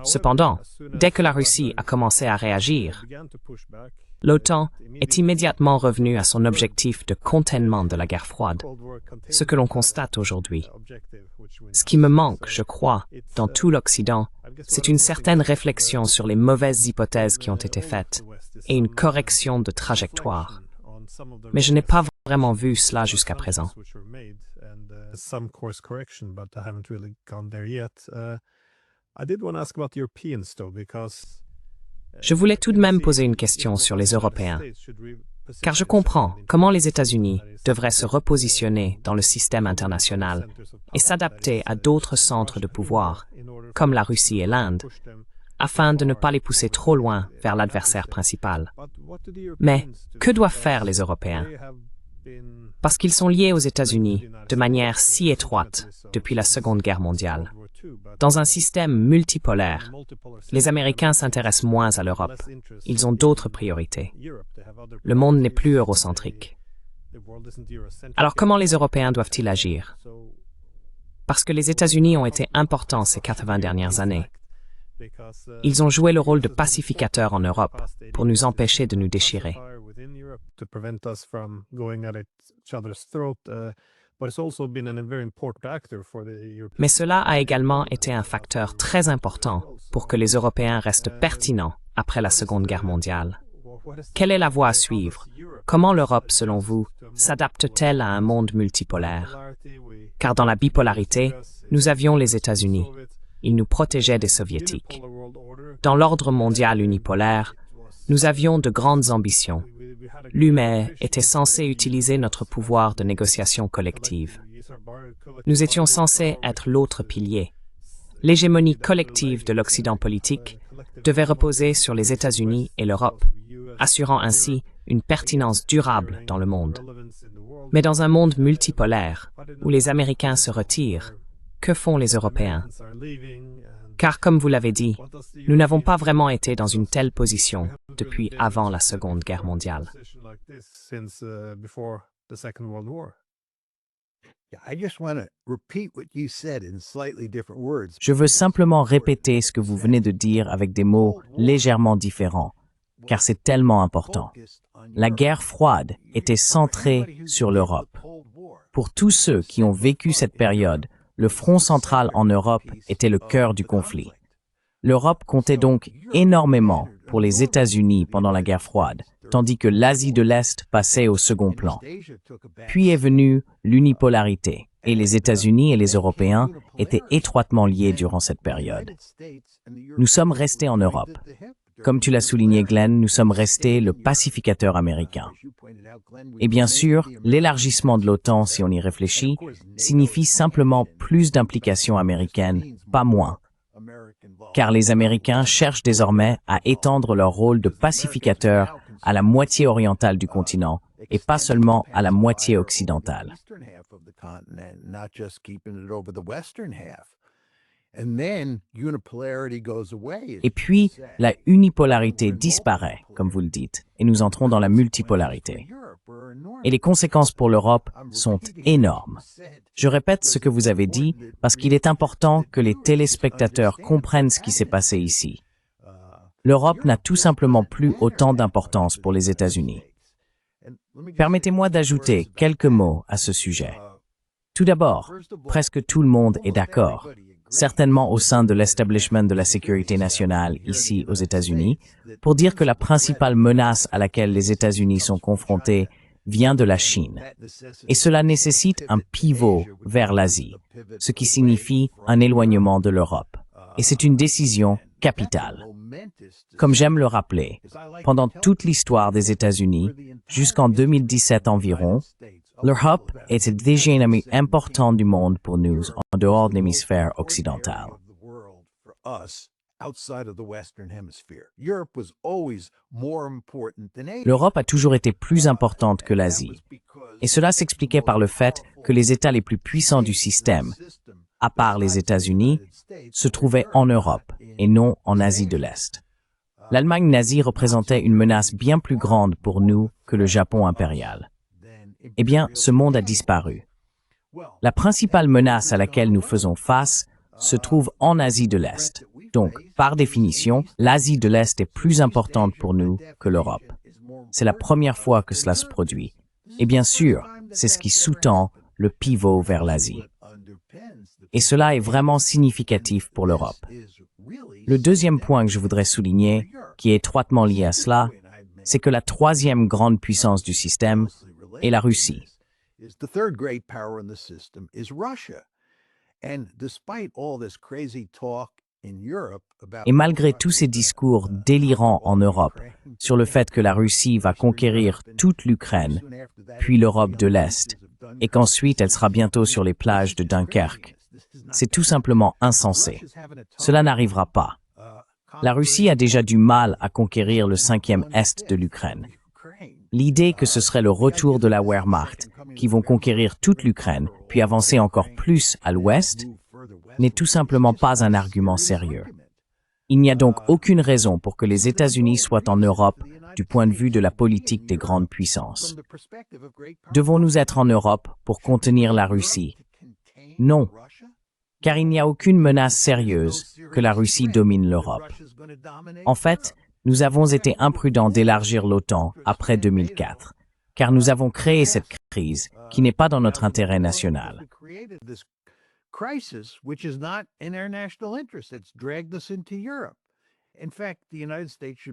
Cependant, dès que la Russie a commencé à réagir, l'OTAN est immédiatement revenue à son objectif de contentement de la guerre froide, ce que l'on constate aujourd'hui. Ce qui me manque, je crois, dans tout l'Occident, c'est une certaine réflexion sur les mauvaises hypothèses qui ont été faites et une correction de trajectoire. Mais je n'ai pas vraiment vu cela jusqu'à présent. Je voulais tout de même poser une question sur les Européens, car je comprends comment les États-Unis devraient se repositionner dans le système international et s'adapter à d'autres centres de pouvoir, comme la Russie et l'Inde, afin de ne pas les pousser trop loin vers l'adversaire principal. Mais que doivent faire les Européens? Parce qu'ils sont liés aux États-Unis de manière si étroite depuis la Seconde Guerre mondiale. Dans un système multipolaire, les Américains s'intéressent moins à l'Europe. Ils ont d'autres priorités. Le monde n'est plus eurocentrique. Alors comment les Européens doivent-ils agir? Parce que les États-Unis ont été importants ces 80 dernières années. Ils ont joué le rôle de pacificateur en Europe pour nous empêcher de nous déchirer. Mais cela a également été un facteur très important pour que les Européens restent pertinents après la Seconde Guerre mondiale. Quelle est la voie à suivre? Comment l'Europe, selon vous, s'adapte-t-elle à un monde multipolaire? Car dans la bipolarité, nous avions les États-Unis. Ils nous protégeaient des Soviétiques. Dans l'ordre mondial unipolaire, nous avions de grandes ambitions. L'UME était censé utiliser notre pouvoir de négociation collective. Nous étions censés être l'autre pilier. L'hégémonie collective de l'Occident politique devait reposer sur les États-Unis et l'Europe, assurant ainsi une pertinence durable dans le monde. Mais dans un monde multipolaire, où les Américains se retirent, que font les Européens? Car, comme vous l'avez dit, nous n'avons pas vraiment été dans une telle position depuis avant la Seconde Guerre mondiale. Je veux simplement répéter ce que vous venez de dire avec des mots légèrement différents, car c'est tellement important. La guerre froide était centrée sur l'Europe. Pour tous ceux qui ont vécu cette période, le front central en Europe était le cœur du conflit. L'Europe comptait donc énormément pour les États-Unis pendant la guerre froide, tandis que l'Asie de l'Est passait au second plan. Puis est venue l'unipolarité, et les États-Unis et les Européens étaient étroitement liés durant cette période. Nous sommes restés en Europe. Comme tu l'as souligné, Glenn, nous sommes restés le pacificateur américain. Et bien sûr, l'élargissement de l'OTAN, si on y réfléchit, signifie simplement plus d'implications américaines, pas moins. car les Américains cherchent désormais à étendre leur rôle de pacificateur à la moitié orientale du continent et pas seulement à la moitié occidentale. Et puis, la unipolarité disparaît, comme vous le dites, et nous entrons dans la multipolarité. Et les conséquences pour l'Europe sont énormes. Je répète ce que vous avez dit parce qu'il est important que les téléspectateurs comprennent ce qui s'est passé ici. L'Europe n'a tout simplement plus autant d'importance pour les États-Unis. Permettez-moi d'ajouter quelques mots à ce sujet. Tout d'abord, presque tout le monde est d'accord, certainement au sein de l'establishment de la sécurité nationale ici aux États-Unis, pour dire que la principale menace à laquelle les États-Unis sont confrontés vient de la Chine. Et cela nécessite un pivot vers l'Asie, ce qui signifie un éloignement de l'Europe. Et c'est une décision capitale. Comme j'aime le rappeler, pendant toute l'histoire des États-Unis, jusqu'en 2017 environ, l'Europe était déjà un ami important du monde pour nous en dehors de l'hémisphère occidental. L'Europe a toujours été plus importante que l'Asie, et cela s'expliquait par le fait que les États les plus puissants du système, à part les États-Unis, se trouvaient en Europe et non en Asie de l'Est. L'Allemagne nazie représentait une menace bien plus grande pour nous que le Japon impérial. Eh bien, ce monde a disparu. La principale menace à laquelle nous faisons face se trouve en Asie de l'Est. Donc, par définition, l'Asie de l'Est est plus importante pour nous que l'Europe. C'est la première fois que cela se produit. Et bien sûr, c'est ce qui sous-tend le pivot vers l'Asie. Et cela est vraiment significatif pour l'Europe. Le deuxième point que je voudrais souligner, qui est étroitement lié à cela, c'est que la troisième grande puissance du système est la Russie. Et malgré tous ces discours délirants en Europe sur le fait que la Russie va conquérir toute l'Ukraine, puis l'Europe de l'Est, et qu'ensuite elle sera bientôt sur les plages de Dunkerque, c'est tout simplement insensé. Cela n'arrivera pas. La Russie a déjà du mal à conquérir le 5e Est de l'Ukraine. L'idée que ce serait le retour de la Wehrmacht, qui vont conquérir toute l'Ukraine, puis avancer encore plus à l'Ouest, n'est tout simplement pas un argument sérieux. Il n'y a donc aucune raison pour que les États-Unis soient en Europe du point de vue de la politique des grandes puissances. Devons-nous être en Europe pour contenir la Russie? Non, car il n'y a aucune menace sérieuse que la Russie domine l'Europe. En fait, nous avons été imprudents d'élargir l'OTAN après 2004, car nous avons créé cette crise qui n'est pas dans notre intérêt national.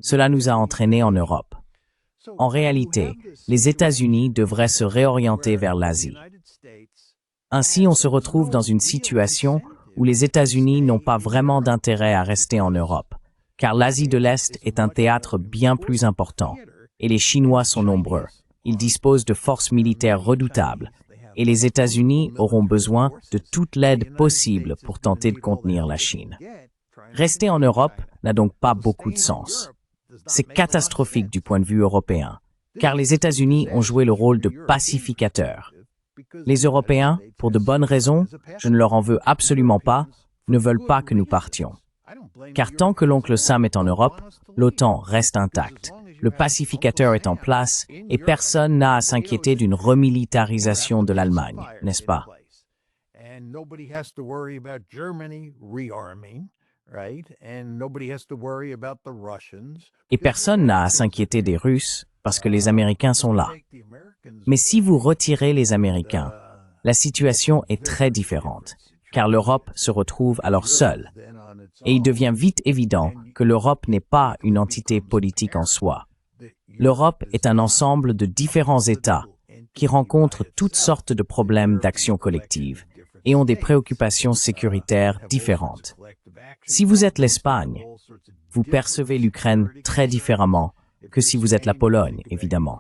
Cela nous a entraînés en Europe. En réalité, les États-Unis devraient se réorienter vers l'Asie. Ainsi, on se retrouve dans une situation où les États-Unis n'ont pas vraiment d'intérêt à rester en Europe, car l'Asie de l'Est est un théâtre bien plus important, et les Chinois sont nombreux. Ils disposent de forces militaires redoutables, et les États-Unis auront besoin de toute l'aide possible pour tenter de contenir la Chine. Rester en Europe n'a donc pas beaucoup de sens. C'est catastrophique du point de vue européen, car les États-Unis ont joué le rôle de pacificateur. Les Européens, pour de bonnes raisons, je ne leur en veux absolument pas, ne veulent pas que nous partions. Car tant que l'oncle Sam est en Europe, l'OTAN reste intacte. Le pacificateur est en place et personne n'a à s'inquiéter d'une remilitarisation de l'Allemagne, n'est-ce pas? Et personne n'a à s'inquiéter des Russes parce que les Américains sont là. Mais si vous retirez les Américains, la situation est très différente, car l'Europe se retrouve alors seule. Et il devient vite évident que l'Europe n'est pas une entité politique en soi. L'Europe est un ensemble de différents États qui rencontrent toutes sortes de problèmes d'action collective et ont des préoccupations sécuritaires différentes. Si vous êtes l'Espagne, vous percevez l'Ukraine très différemment que si vous êtes la Pologne, évidemment.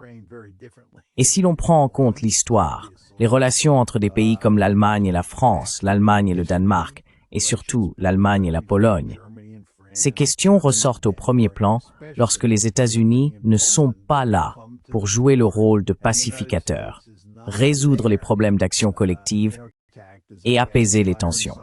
Et si l'on prend en compte l'histoire, les relations entre des pays comme l'Allemagne et la France, l'Allemagne et le Danemark, et surtout l'Allemagne et la Pologne, Ces questions ressortent au premier plan lorsque les États-Unis ne sont pas là pour jouer le rôle de pacificateur, résoudre les problèmes d'action collective et apaiser les tensions.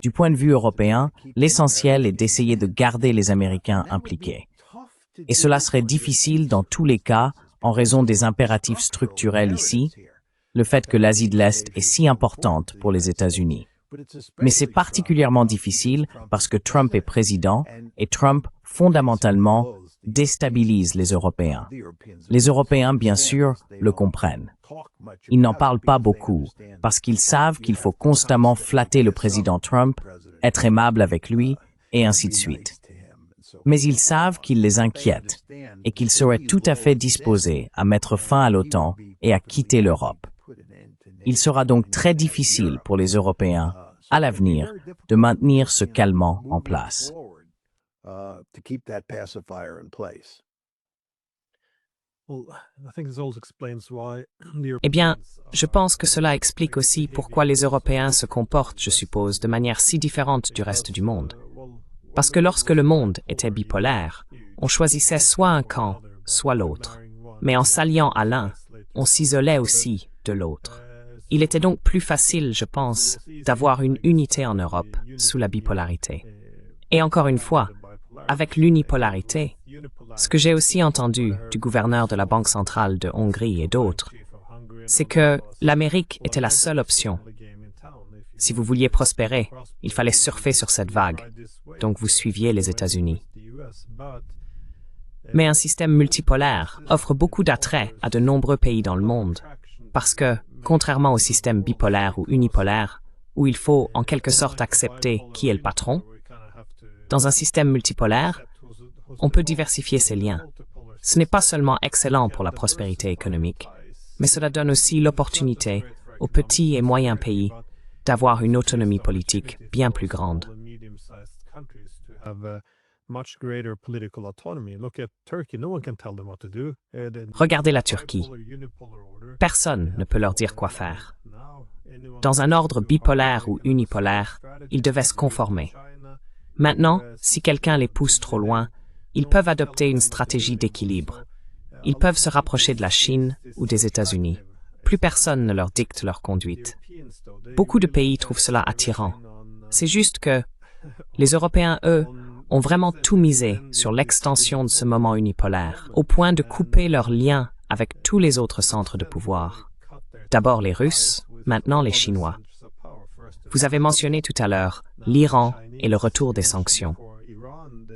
Du point de vue européen, l'essentiel est d'essayer de garder les Américains impliqués. Et cela serait difficile dans tous les cas en raison des impératifs structurels ici, le fait que l'Asie de l'Est est si importante pour les États-Unis. Mais c'est particulièrement difficile parce que Trump est président et Trump, fondamentalement, déstabilise les Européens. Les Européens, bien sûr, le comprennent. Ils n'en parlent pas beaucoup parce qu'ils savent qu'il faut constamment flatter le président Trump, être aimable avec lui et ainsi de suite. Mais ils savent qu'il les inquiète et qu'ils seraient tout à fait disposés à mettre fin à l'OTAN et à quitter l'Europe. Il sera donc très difficile pour les Européens, à l'avenir, de maintenir ce calmant en place. Eh bien, je pense que cela explique aussi pourquoi les Européens se comportent, je suppose, de manière si différente du reste du monde. Parce que lorsque le monde était bipolaire, on choisissait soit un camp, soit l'autre. Mais en s'alliant à l'un, on s'isolait aussi de l'autre. Il était donc plus facile, je pense, d'avoir une unité en Europe sous la bipolarité. Et encore une fois, avec l'unipolarité, ce que j'ai aussi entendu du gouverneur de la Banque centrale de Hongrie et d'autres, c'est que l'Amérique était la seule option. Si vous vouliez prospérer, il fallait surfer sur cette vague, donc vous suiviez les États-Unis. Mais un système multipolaire offre beaucoup d'attrait à de nombreux pays dans le monde, parce que, contrairement au système bipolaire ou unipolaire, où il faut en quelque sorte accepter qui est le patron, dans un système multipolaire, on peut diversifier ses liens. Ce n'est pas seulement excellent pour la prospérité économique, mais cela donne aussi l'opportunité aux petits et moyens pays d'avoir une autonomie politique bien plus grande. Regardez la Turquie. Personne ne peut leur dire quoi faire. Dans un ordre bipolaire ou unipolaire, ils devaient se conformer. Maintenant, si quelqu'un les pousse trop loin, ils peuvent adopter une stratégie d'équilibre. Ils peuvent se rapprocher de la Chine ou des États-Unis. Plus personne ne leur dicte leur conduite. Beaucoup de pays trouvent cela attirant. C'est juste que les Européens, eux, ont vraiment tout misé sur l'extension de ce moment unipolaire, au point de couper leurs liens avec tous les autres centres de pouvoir. D'abord les Russes, maintenant les Chinois. Vous avez mentionné tout à l'heure l'Iran et le retour des sanctions.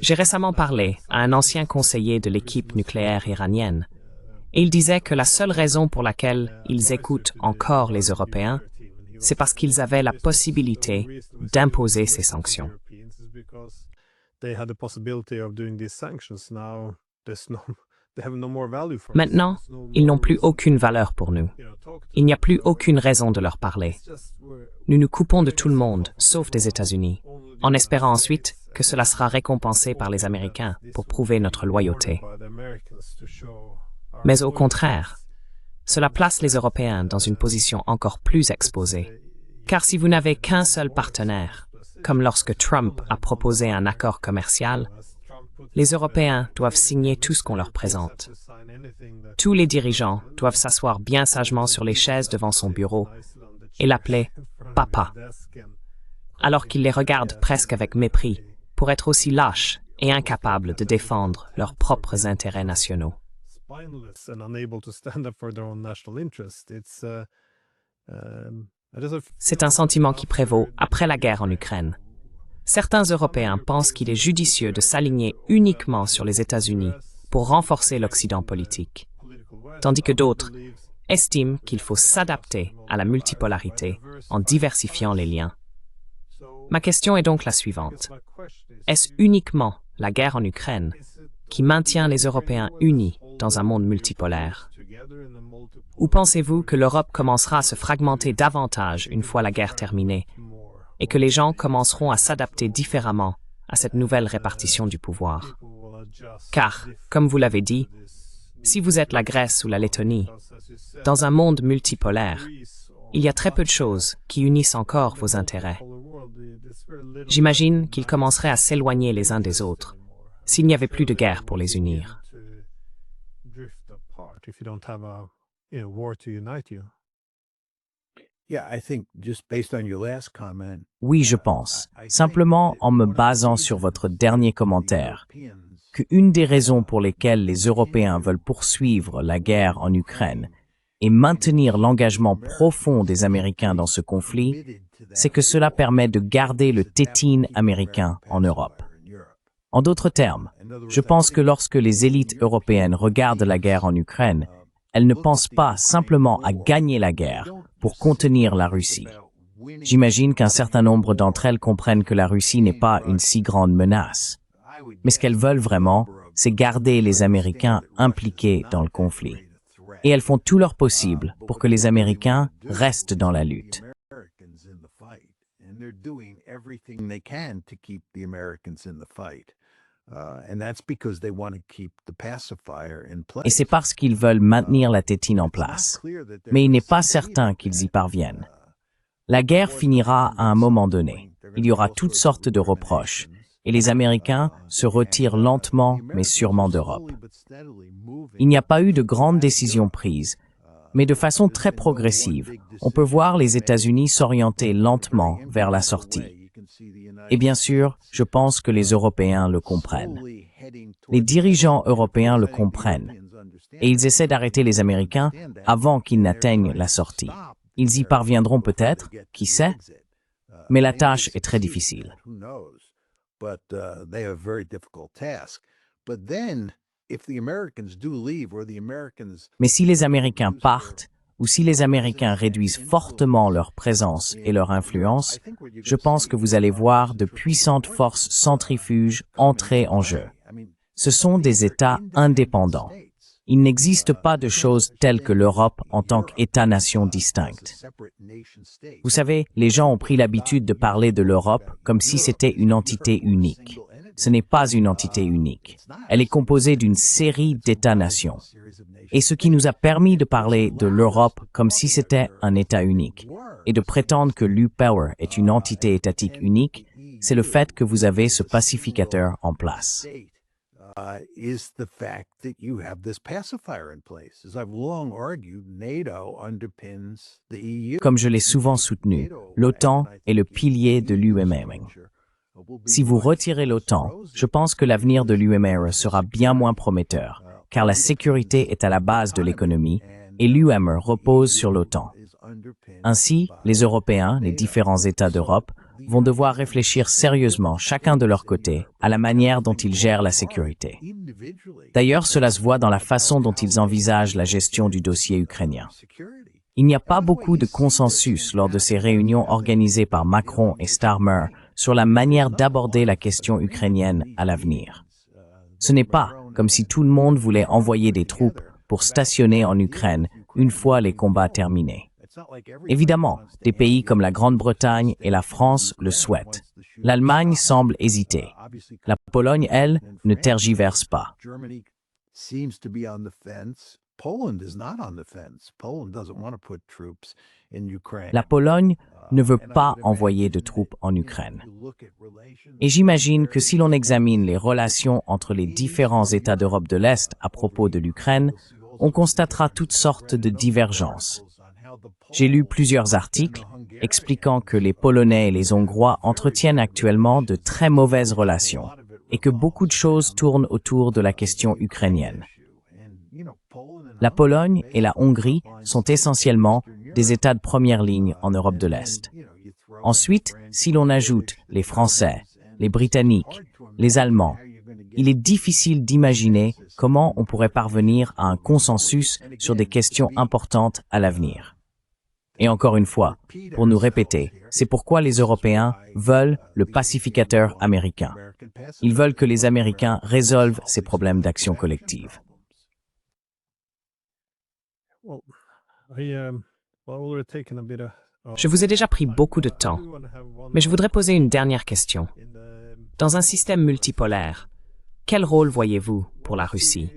J'ai récemment parlé à un ancien conseiller de l'équipe nucléaire iranienne, et il disait que la seule raison pour laquelle ils écoutent encore les Européens, c'est parce qu'ils avaient la possibilité d'imposer ces sanctions. Maintenant, ils n'ont plus aucune valeur pour nous. Il n'y a plus aucune raison de leur parler. Nous nous coupons de tout le monde, sauf des États-Unis, en espérant ensuite que cela sera récompensé par les Américains pour prouver notre loyauté. Mais au contraire, cela place les Européens dans une position encore plus exposée. Car si vous n'avez qu'un seul partenaire, comme lorsque Trump a proposé un accord commercial, les Européens doivent signer tout ce qu'on leur présente. Tous les dirigeants doivent s'asseoir bien sagement sur les chaises devant son bureau et l'appeler « papa », alors qu'ils les regardent presque avec mépris pour être aussi lâches et incapables de défendre leurs propres intérêts nationaux. C'est un sentiment qui prévaut après la guerre en Ukraine. Certains Européens pensent qu'il est judicieux de s'aligner uniquement sur les États-Unis pour renforcer l'Occident politique, tandis que d'autres estiment qu'il faut s'adapter à la multipolarité en diversifiant les liens. Ma question est donc la suivante. Est-ce uniquement la guerre en Ukraine qui maintient les Européens unis dans un monde multipolaire? Ou pensez-vous que l'Europe commencera à se fragmenter davantage une fois la guerre terminée et que les gens commenceront à s'adapter différemment à cette nouvelle répartition du pouvoir? Car, comme vous l'avez dit, Si vous êtes la Grèce ou la Lettonie, dans un monde multipolaire, il y a très peu de choses qui unissent encore vos intérêts. J'imagine qu'ils commenceraient à s'éloigner les uns des autres s'il n'y avait plus de guerre pour les unir. Oui, je pense, simplement en me basant sur votre dernier commentaire, qu'une des raisons pour lesquelles les Européens veulent poursuivre la guerre en Ukraine et maintenir l'engagement profond des Américains dans ce conflit, c'est que cela permet de garder le tétine américain en Europe. En d'autres termes, je pense que lorsque les élites européennes regardent la guerre en Ukraine, elles ne pensent pas simplement à gagner la guerre pour contenir la Russie. J'imagine qu'un certain nombre d'entre elles comprennent que la Russie n'est pas une si grande menace. Mais ce qu'elles veulent vraiment, c'est garder les Américains impliqués dans le conflit. Et elles font tout leur possible pour que les Américains restent dans la lutte. Et c'est parce qu'ils veulent maintenir la tétine en place. Mais il n'est pas certain qu'ils y parviennent. La guerre finira à un moment donné. Il y aura toutes sortes de reproches. Et les Américains se retirent lentement mais sûrement d'Europe. Il n'y a pas eu de grandes décisions prises, mais de façon très progressive, on peut voir les États-Unis s'orienter lentement vers la sortie. Et bien sûr, je pense que les Européens le comprennent. Les dirigeants européens le comprennent, et ils essaient d'arrêter les Américains avant qu'ils n'atteignent la sortie. Ils y parviendront peut-être, qui sait, mais la tâche est très difficile. Mais si les Américains partent, ou si les Américains réduisent fortement leur présence et leur influence, je pense que vous allez voir de puissantes forces centrifuges entrer en jeu. Ce sont des États indépendants. Il n'existe pas de choses telles que l'Europe en tant qu'État-nation distincte. Vous savez, les gens ont pris l'habitude de parler de l'Europe comme si c'était une entité unique. Ce n'est pas une entité unique. Elle est composée d'une série d'États-nations. Et ce qui nous a permis de parler de l'Europe comme si c'était un État unique et de prétendre que l'U-Power est une entité étatique unique, c'est le fait que vous avez ce pacificateur en place. Comme je l'ai souvent soutenu, l'OTAN est le pilier de l'UMR. Si vous retirez l'OTAN, je pense que l'avenir de l'UMR sera bien moins prometteur, car la sécurité est à la base de l'économie et l'UMR repose sur l'OTAN. Ainsi, les Européens, les différents États d'Europe, vont devoir réfléchir sérieusement, chacun de leur côté, à la manière dont ils gèrent la sécurité. D'ailleurs, cela se voit dans la façon dont ils envisagent la gestion du dossier ukrainien. Il n'y a pas beaucoup de consensus lors de ces réunions organisées par Macron et Starmer sur la manière d'aborder la question ukrainienne à l'avenir. Ce n'est pas comme si tout le monde voulait envoyer des troupes pour stationner en Ukraine une fois les combats terminés. Évidemment, des pays comme la Grande-Bretagne et la France le souhaitent. L'Allemagne semble hésiter. La Pologne, elle, ne tergiverse pas. La Pologne ne veut pas envoyer de troupes en Ukraine. Et j'imagine que si l'on examine les relations entre les différents États d'Europe de l'Est à propos de l'Ukraine, on constatera toutes sortes de divergences. J'ai lu plusieurs articles expliquant que les Polonais et les Hongrois entretiennent actuellement de très mauvaises relations et que beaucoup de choses tournent autour de la question ukrainienne. La Pologne et la Hongrie sont essentiellement des États de première ligne en Europe de l'Est. Ensuite, si l'on ajoute les Français, les Britanniques, les Allemands, il est difficile d'imaginer comment on pourrait parvenir à un consensus sur des questions importantes à l'avenir. Et encore une fois, pour nous répéter, c'est pourquoi les Européens veulent le pacificateur américain. Ils veulent que les Américains résolvent ces problèmes d'action collective. Je vous ai déjà pris beaucoup de temps, mais je voudrais poser une dernière question. Dans un système multipolaire, quel rôle voyez-vous pour la Russie?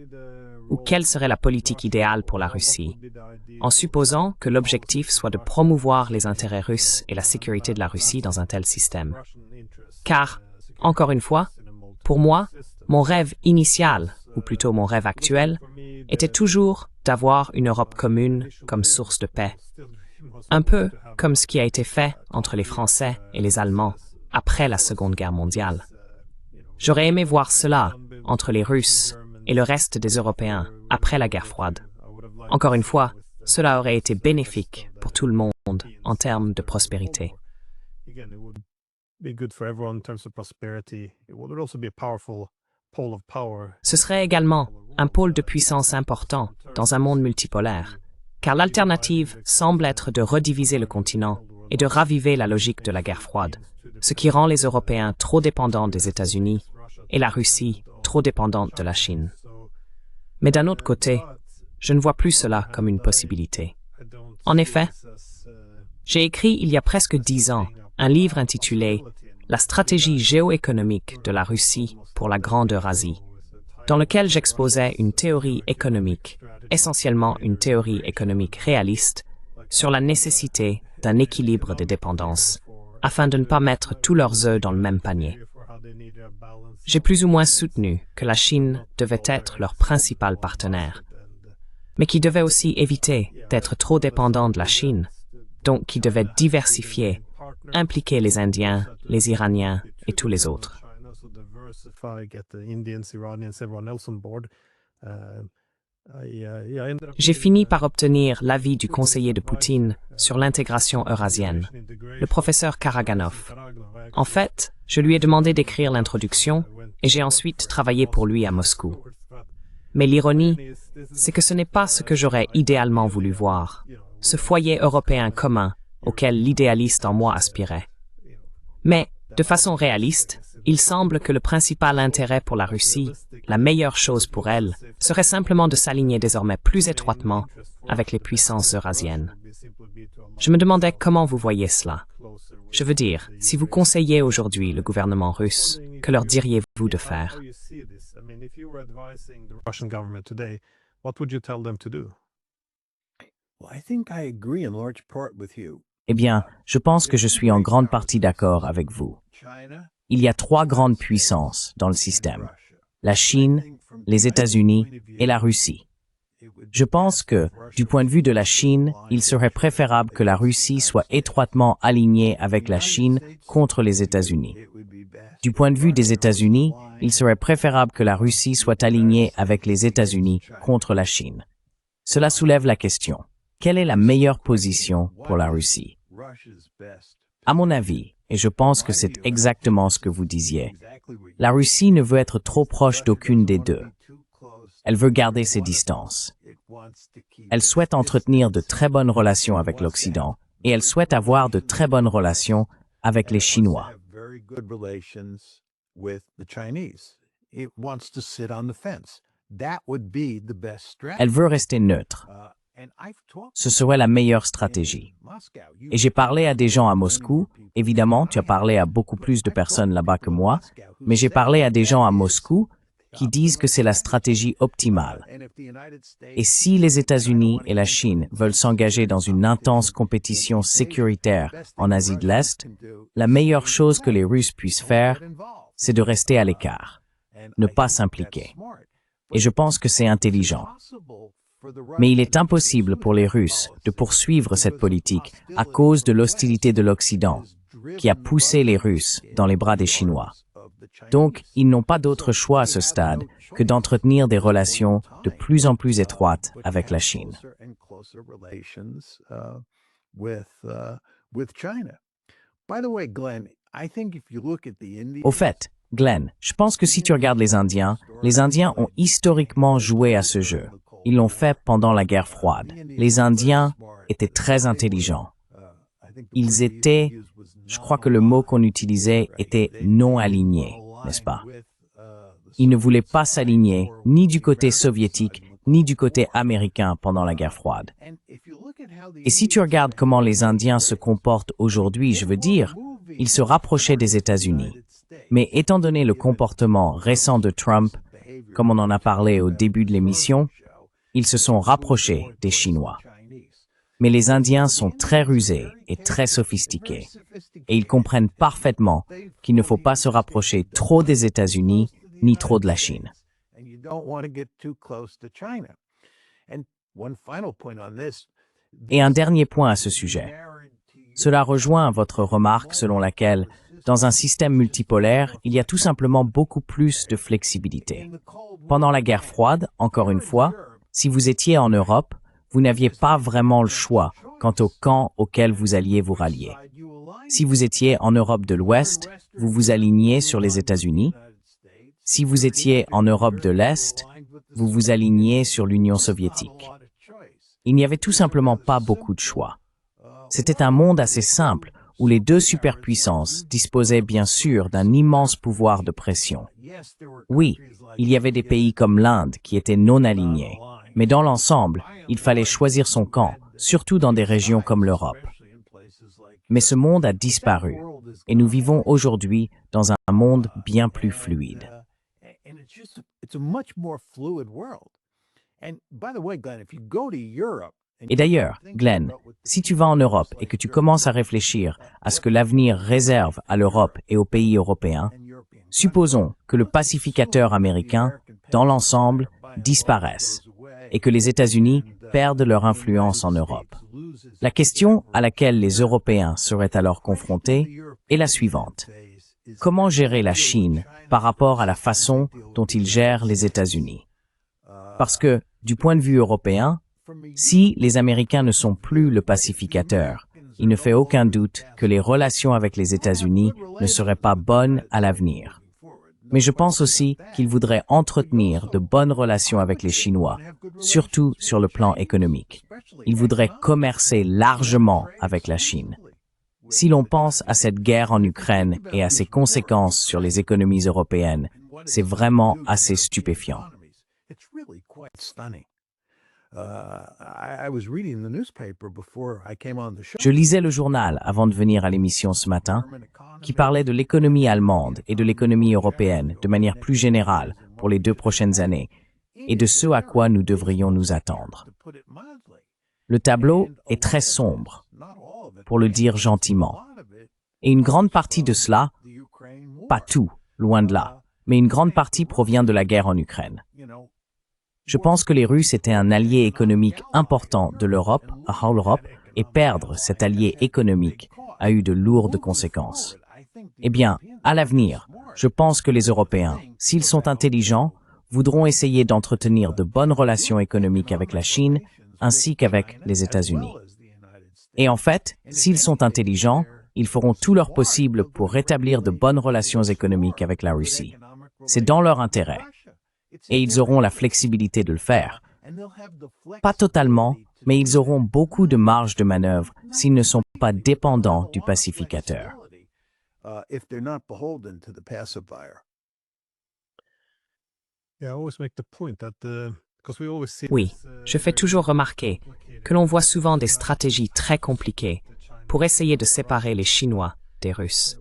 ou quelle serait la politique idéale pour la Russie, en supposant que l'objectif soit de promouvoir les intérêts russes et la sécurité de la Russie dans un tel système. Car, encore une fois, pour moi, mon rêve initial, ou plutôt mon rêve actuel, était toujours d'avoir une Europe commune comme source de paix. Un peu comme ce qui a été fait entre les Français et les Allemands après la Seconde Guerre mondiale. J'aurais aimé voir cela entre les Russes et le reste des Européens après la guerre froide. Encore une fois, cela aurait été bénéfique pour tout le monde en termes de prospérité. Ce serait également un pôle de puissance important dans un monde multipolaire, car l'alternative semble être de rediviser le continent et de raviver la logique de la guerre froide, ce qui rend les Européens trop dépendants des États-Unis et la Russie trop dépendante de la Chine. Mais d'un autre côté, je ne vois plus cela comme une possibilité. En effet, j'ai écrit il y a presque 10 ans un livre intitulé « La stratégie géoéconomique de la Russie pour la Grande Eurasie », dans lequel j'exposais une théorie économique, essentiellement une théorie économique réaliste, sur la nécessité d'un équilibre des dépendances, afin de ne pas mettre tous leurs œufs dans le même panier. J'ai plus ou moins soutenu que la Chine devait être leur principal partenaire, mais qui devait aussi éviter d'être trop dépendant de la Chine, donc qui devait diversifier, impliquer les Indiens, les Iraniens et tous les autres. J'ai fini par obtenir l'avis du conseiller de Poutine sur l'intégration eurasienne, le professeur Karaganov. En fait, je lui ai demandé d'écrire l'introduction et j'ai ensuite travaillé pour lui à Moscou. Mais l'ironie, c'est que ce n'est pas ce que j'aurais idéalement voulu voir, ce foyer européen commun auquel l'idéaliste en moi aspirait. Mais, de façon réaliste, il semble que le principal intérêt pour la Russie, la meilleure chose pour elle, serait simplement de s'aligner désormais plus étroitement avec les puissances eurasiennes. Je me demandais comment vous voyez cela. Je veux dire, si vous conseillez aujourd'hui le gouvernement russe, que leur diriez-vous de faire? Eh bien, je pense que je suis en grande partie d'accord avec vous. Il y a 3 grandes puissances dans le système: la Chine, les États-Unis et la Russie. Je pense que, du point de vue de la Chine, il serait préférable que la Russie soit étroitement alignée avec la Chine contre les États-Unis. Du point de vue des États-Unis, il serait préférable que la Russie soit alignée avec les États-Unis contre la Chine. Cela soulève la question: quelle est la meilleure position pour la Russie? À mon avis, et je pense que c'est exactement ce que vous disiez, la Russie ne veut être trop proche d'aucune des deux. Elle veut garder ses distances. Elle souhaite entretenir de très bonnes relations avec l'Occident et elle souhaite avoir de très bonnes relations avec les Chinois. Elle veut rester neutre. Ce serait la meilleure stratégie. Et j'ai parlé à des gens à Moscou. Évidemment, tu as parlé à beaucoup plus de personnes là-bas que moi, mais j'ai parlé à des gens à Moscou qui disent que c'est la stratégie optimale. Et si les États-Unis et la Chine veulent s'engager dans une intense compétition sécuritaire en Asie de l'Est, la meilleure chose que les Russes puissent faire, c'est de rester à l'écart, ne pas s'impliquer. Et je pense que c'est intelligent. Mais il est impossible pour les Russes de poursuivre cette politique à cause de l'hostilité de l'Occident, qui a poussé les Russes dans les bras des Chinois. Donc, ils n'ont pas d'autre choix à ce stade que d'entretenir des relations de plus en plus étroites avec la Chine. Au fait, Glenn, je pense que si tu regardes les Indiens ont historiquement joué à ce jeu. Ils l'ont fait pendant la guerre froide. Les Indiens étaient très intelligents. Ils étaient, je crois que le mot qu'on utilisait était non alignés, n'est-ce pas? Ils ne voulaient pas s'aligner ni du côté soviétique ni du côté américain pendant la guerre froide. Et si tu regardes comment les Indiens se comportent aujourd'hui, je veux dire, ils se rapprochaient des États-Unis. Mais étant donné le comportement récent de Trump, comme on en a parlé au début de l'émission, ils se sont rapprochés des Chinois. Mais les Indiens sont très rusés et très sophistiqués, et ils comprennent parfaitement qu'il ne faut pas se rapprocher trop des États-Unis ni trop de la Chine. Et un dernier point à ce sujet. Cela rejoint votre remarque selon laquelle, dans un système multipolaire, il y a tout simplement beaucoup plus de flexibilité. Pendant la guerre froide, encore une fois, si vous étiez en Europe, vous n'aviez pas vraiment le choix quant au camp auquel vous alliez vous rallier. Si vous étiez en Europe de l'Ouest, vous vous aligniez sur les États-Unis. Si vous étiez en Europe de l'Est, vous vous aligniez sur l'Union soviétique. Il n'y avait tout simplement pas beaucoup de choix. C'était un monde assez simple où les deux superpuissances disposaient bien sûr d'un immense pouvoir de pression. Oui, il y avait des pays comme l'Inde qui étaient non alignés, mais dans l'ensemble, il fallait choisir son camp, surtout dans des régions comme l'Europe. Mais ce monde a disparu, et nous vivons aujourd'hui dans un monde bien plus fluide. Et d'ailleurs, Glenn, si tu vas en Europe et que tu commences à réfléchir à ce que l'avenir réserve à l'Europe et aux pays européens, supposons que le pacificateur américain, dans l'ensemble, disparaisse et que les États-Unis perdent leur influence en Europe. La question à laquelle les Européens seraient alors confrontés est la suivante. Comment gérer la Chine par rapport à la façon dont ils gèrent les États-Unis? Parce que, du point de vue européen, si les Américains ne sont plus le pacificateur, il ne fait aucun doute que les relations avec les États-Unis ne seraient pas bonnes à l'avenir. Mais je pense aussi qu'ils voudraient entretenir de bonnes relations avec les Chinois, surtout sur le plan économique. Ils voudraient commercer largement avec la Chine. Si l'on pense à cette guerre en Ukraine et à ses conséquences sur les économies européennes, c'est vraiment assez stupéfiant. Je lisais le journal avant de venir à l'émission ce matin, qui parlait de l'économie allemande et de l'économie européenne de manière plus générale pour les 2 prochaines années, et de ce à quoi nous devrions nous attendre. Le tableau est très sombre, pour le dire gentiment. Et une grande partie de cela, pas tout, loin de là, mais une grande partie provient de la guerre en Ukraine. Je pense que les Russes étaient un allié économique important de l'Europe, et perdre cet allié économique a eu de lourdes conséquences. Eh bien, à l'avenir, je pense que les Européens, s'ils sont intelligents, voudront essayer d'entretenir de bonnes relations économiques avec la Chine, ainsi qu'avec les États-Unis. Et en fait, s'ils sont intelligents, ils feront tout leur possible pour rétablir de bonnes relations économiques avec la Russie. C'est dans leur intérêt. Et ils auront la flexibilité de le faire. Pas totalement, mais ils auront beaucoup de marge de manœuvre s'ils ne sont pas dépendants du pacificateur. Oui, je fais toujours remarquer que l'on voit souvent des stratégies très compliquées pour essayer de séparer les Chinois des Russes.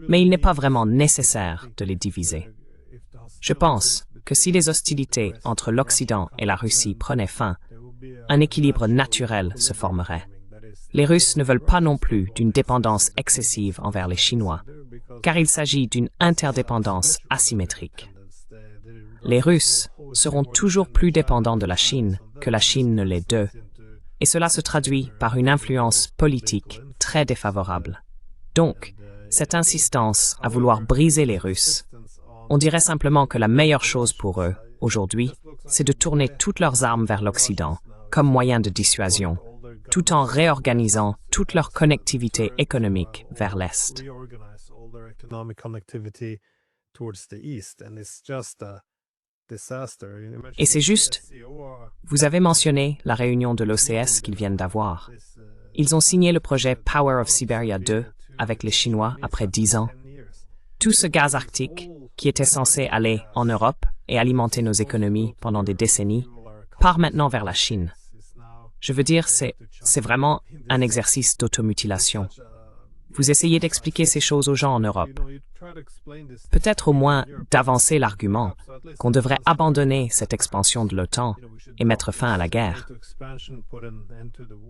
Mais il n'est pas vraiment nécessaire de les diviser. Je pense que si les hostilités entre l'Occident et la Russie prenaient fin, un équilibre naturel se formerait. Les Russes ne veulent pas non plus d'une dépendance excessive envers les Chinois, car il s'agit d'une interdépendance asymétrique. Les Russes seront toujours plus dépendants de la Chine que la Chine ne l'est d'eux, et cela se traduit par une influence politique très défavorable. Donc, cette insistance à vouloir briser les Russes, on dirait simplement que la meilleure chose pour eux, aujourd'hui, c'est de tourner toutes leurs armes vers l'Occident, comme moyen de dissuasion, tout en réorganisant toute leur connectivité économique vers l'Est. Et c'est juste, vous avez mentionné la réunion de l'OCS qu'ils viennent d'avoir. Ils ont signé le projet Power of Siberia 2 avec les Chinois après 10 ans. Tout ce gaz arctique, qui était censé aller en Europe et alimenter nos économies pendant des décennies, part maintenant vers la Chine. Je veux dire, c'est vraiment un exercice d'automutilation. Vous essayez d'expliquer ces choses aux gens en Europe. Peut-être au moins d'avancer l'argument qu'on devrait abandonner cette expansion de l'OTAN et mettre fin à la guerre.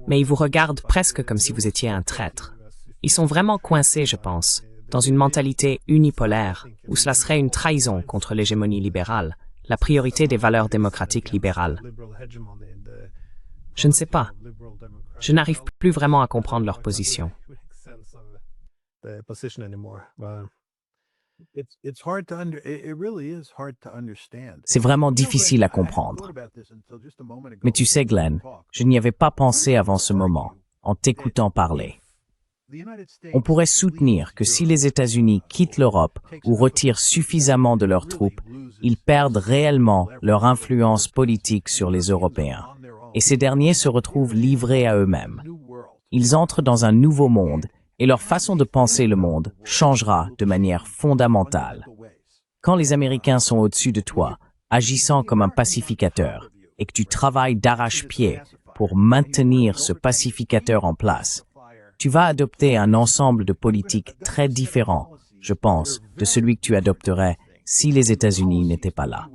Mais ils vous regardent presque comme si vous étiez un traître. Ils sont vraiment coincés, je pense, dans une mentalité unipolaire où cela serait une trahison contre l'hégémonie libérale, la priorité des valeurs démocratiques libérales. Je ne sais pas. Je n'arrive plus vraiment à comprendre leur position. C'est vraiment difficile à comprendre. Mais tu sais, Glenn, je n'y avais pas pensé avant ce moment, en t'écoutant parler. On pourrait soutenir que si les États-Unis quittent l'Europe ou retirent suffisamment de leurs troupes, ils perdent réellement leur influence politique sur les Européens, et ces derniers se retrouvent livrés à eux-mêmes. Ils entrent dans un nouveau monde, et leur façon de penser le monde changera de manière fondamentale. Quand les Américains sont au-dessus de toi, agissant comme un pacificateur, et que tu travailles d'arrache-pied pour maintenir ce pacificateur en place, tu vas adopter un ensemble de politiques très différents, je pense, de celui que tu adopterais si les États-Unis n'étaient pas là.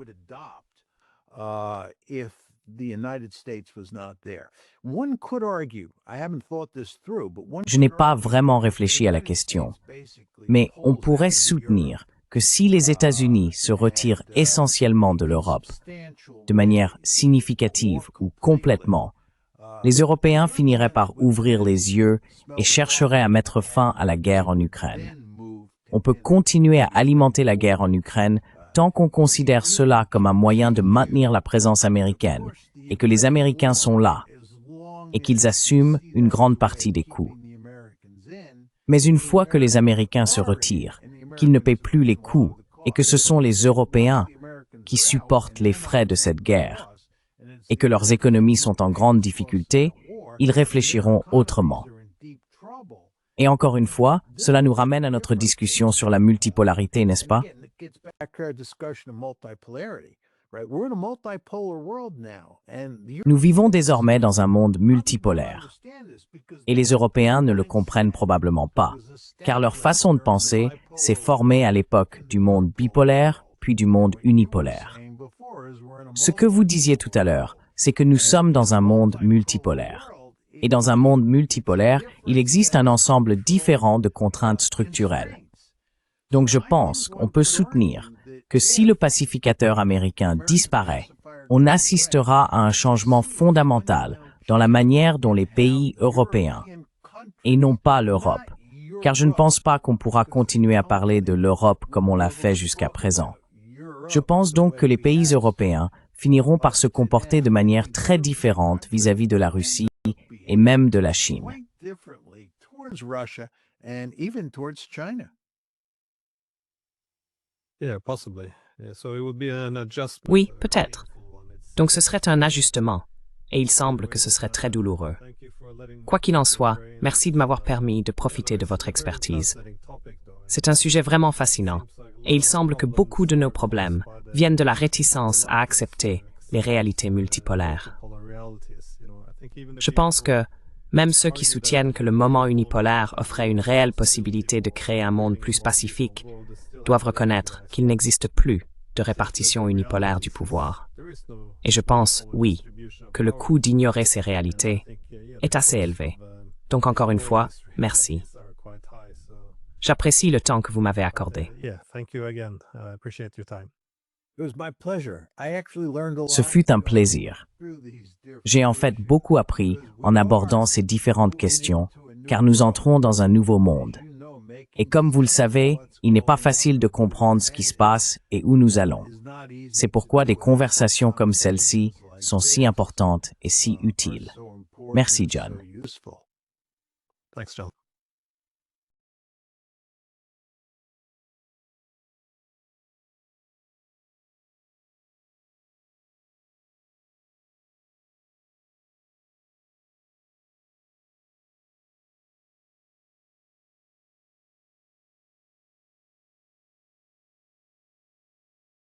Je n'ai pas vraiment réfléchi à la question, mais on pourrait soutenir que si les États-Unis se retirent essentiellement de l'Europe, de manière significative ou complètement, les Européens finiraient par ouvrir les yeux et chercheraient à mettre fin à la guerre en Ukraine. On peut continuer à alimenter la guerre en Ukraine tant qu'on considère cela comme un moyen de maintenir la présence américaine et que les Américains sont là et qu'ils assument une grande partie des coûts. Mais une fois que les Américains se retirent, qu'ils ne paient plus les coûts et que ce sont les Européens qui supportent les frais de cette guerre, et que leurs économies sont en grande difficulté, ils réfléchiront autrement. Et encore une fois, cela nous ramène à notre discussion sur la multipolarité, n'est-ce pas? Nous vivons désormais dans un monde multipolaire. Et les Européens ne le comprennent probablement pas, car leur façon de penser s'est formée à l'époque du monde bipolaire, puis du monde unipolaire. Ce que vous disiez tout à l'heure, c'est que nous sommes dans un monde multipolaire. Et dans un monde multipolaire, il existe un ensemble différent de contraintes structurelles. Donc je pense qu'on peut soutenir que si le pacificateur américain disparaît, on assistera à un changement fondamental dans la manière dont les pays européens, et non pas l'Europe, car je ne pense pas qu'on pourra continuer à parler de l'Europe comme on l'a fait jusqu'à présent. Je pense donc que les pays européens finiront par se comporter de manière très différente vis-à-vis de la Russie et même de la Chine. Oui, peut-être. Donc ce serait un ajustement, et il semble que ce serait très douloureux. Quoi qu'il en soit, merci de m'avoir permis de profiter de votre expertise. C'est un sujet vraiment fascinant, et il semble que beaucoup de nos problèmes viennent de la réticence à accepter les réalités multipolaires. Je pense que même ceux qui soutiennent que le moment unipolaire offrait une réelle possibilité de créer un monde plus pacifique doivent reconnaître qu'il n'existe plus de répartition unipolaire du pouvoir. Et je pense, oui, que le coût d'ignorer ces réalités est assez élevé. Donc encore une fois, merci. J'apprécie le temps que vous m'avez accordé. Ce fut un plaisir. J'ai en fait beaucoup appris en abordant ces différentes questions, car nous entrons dans un nouveau monde. Et comme vous le savez, il n'est pas facile de comprendre ce qui se passe et où nous allons. C'est pourquoi des conversations comme celle-ci sont si importantes et si utiles. Merci, John. Thanks, John.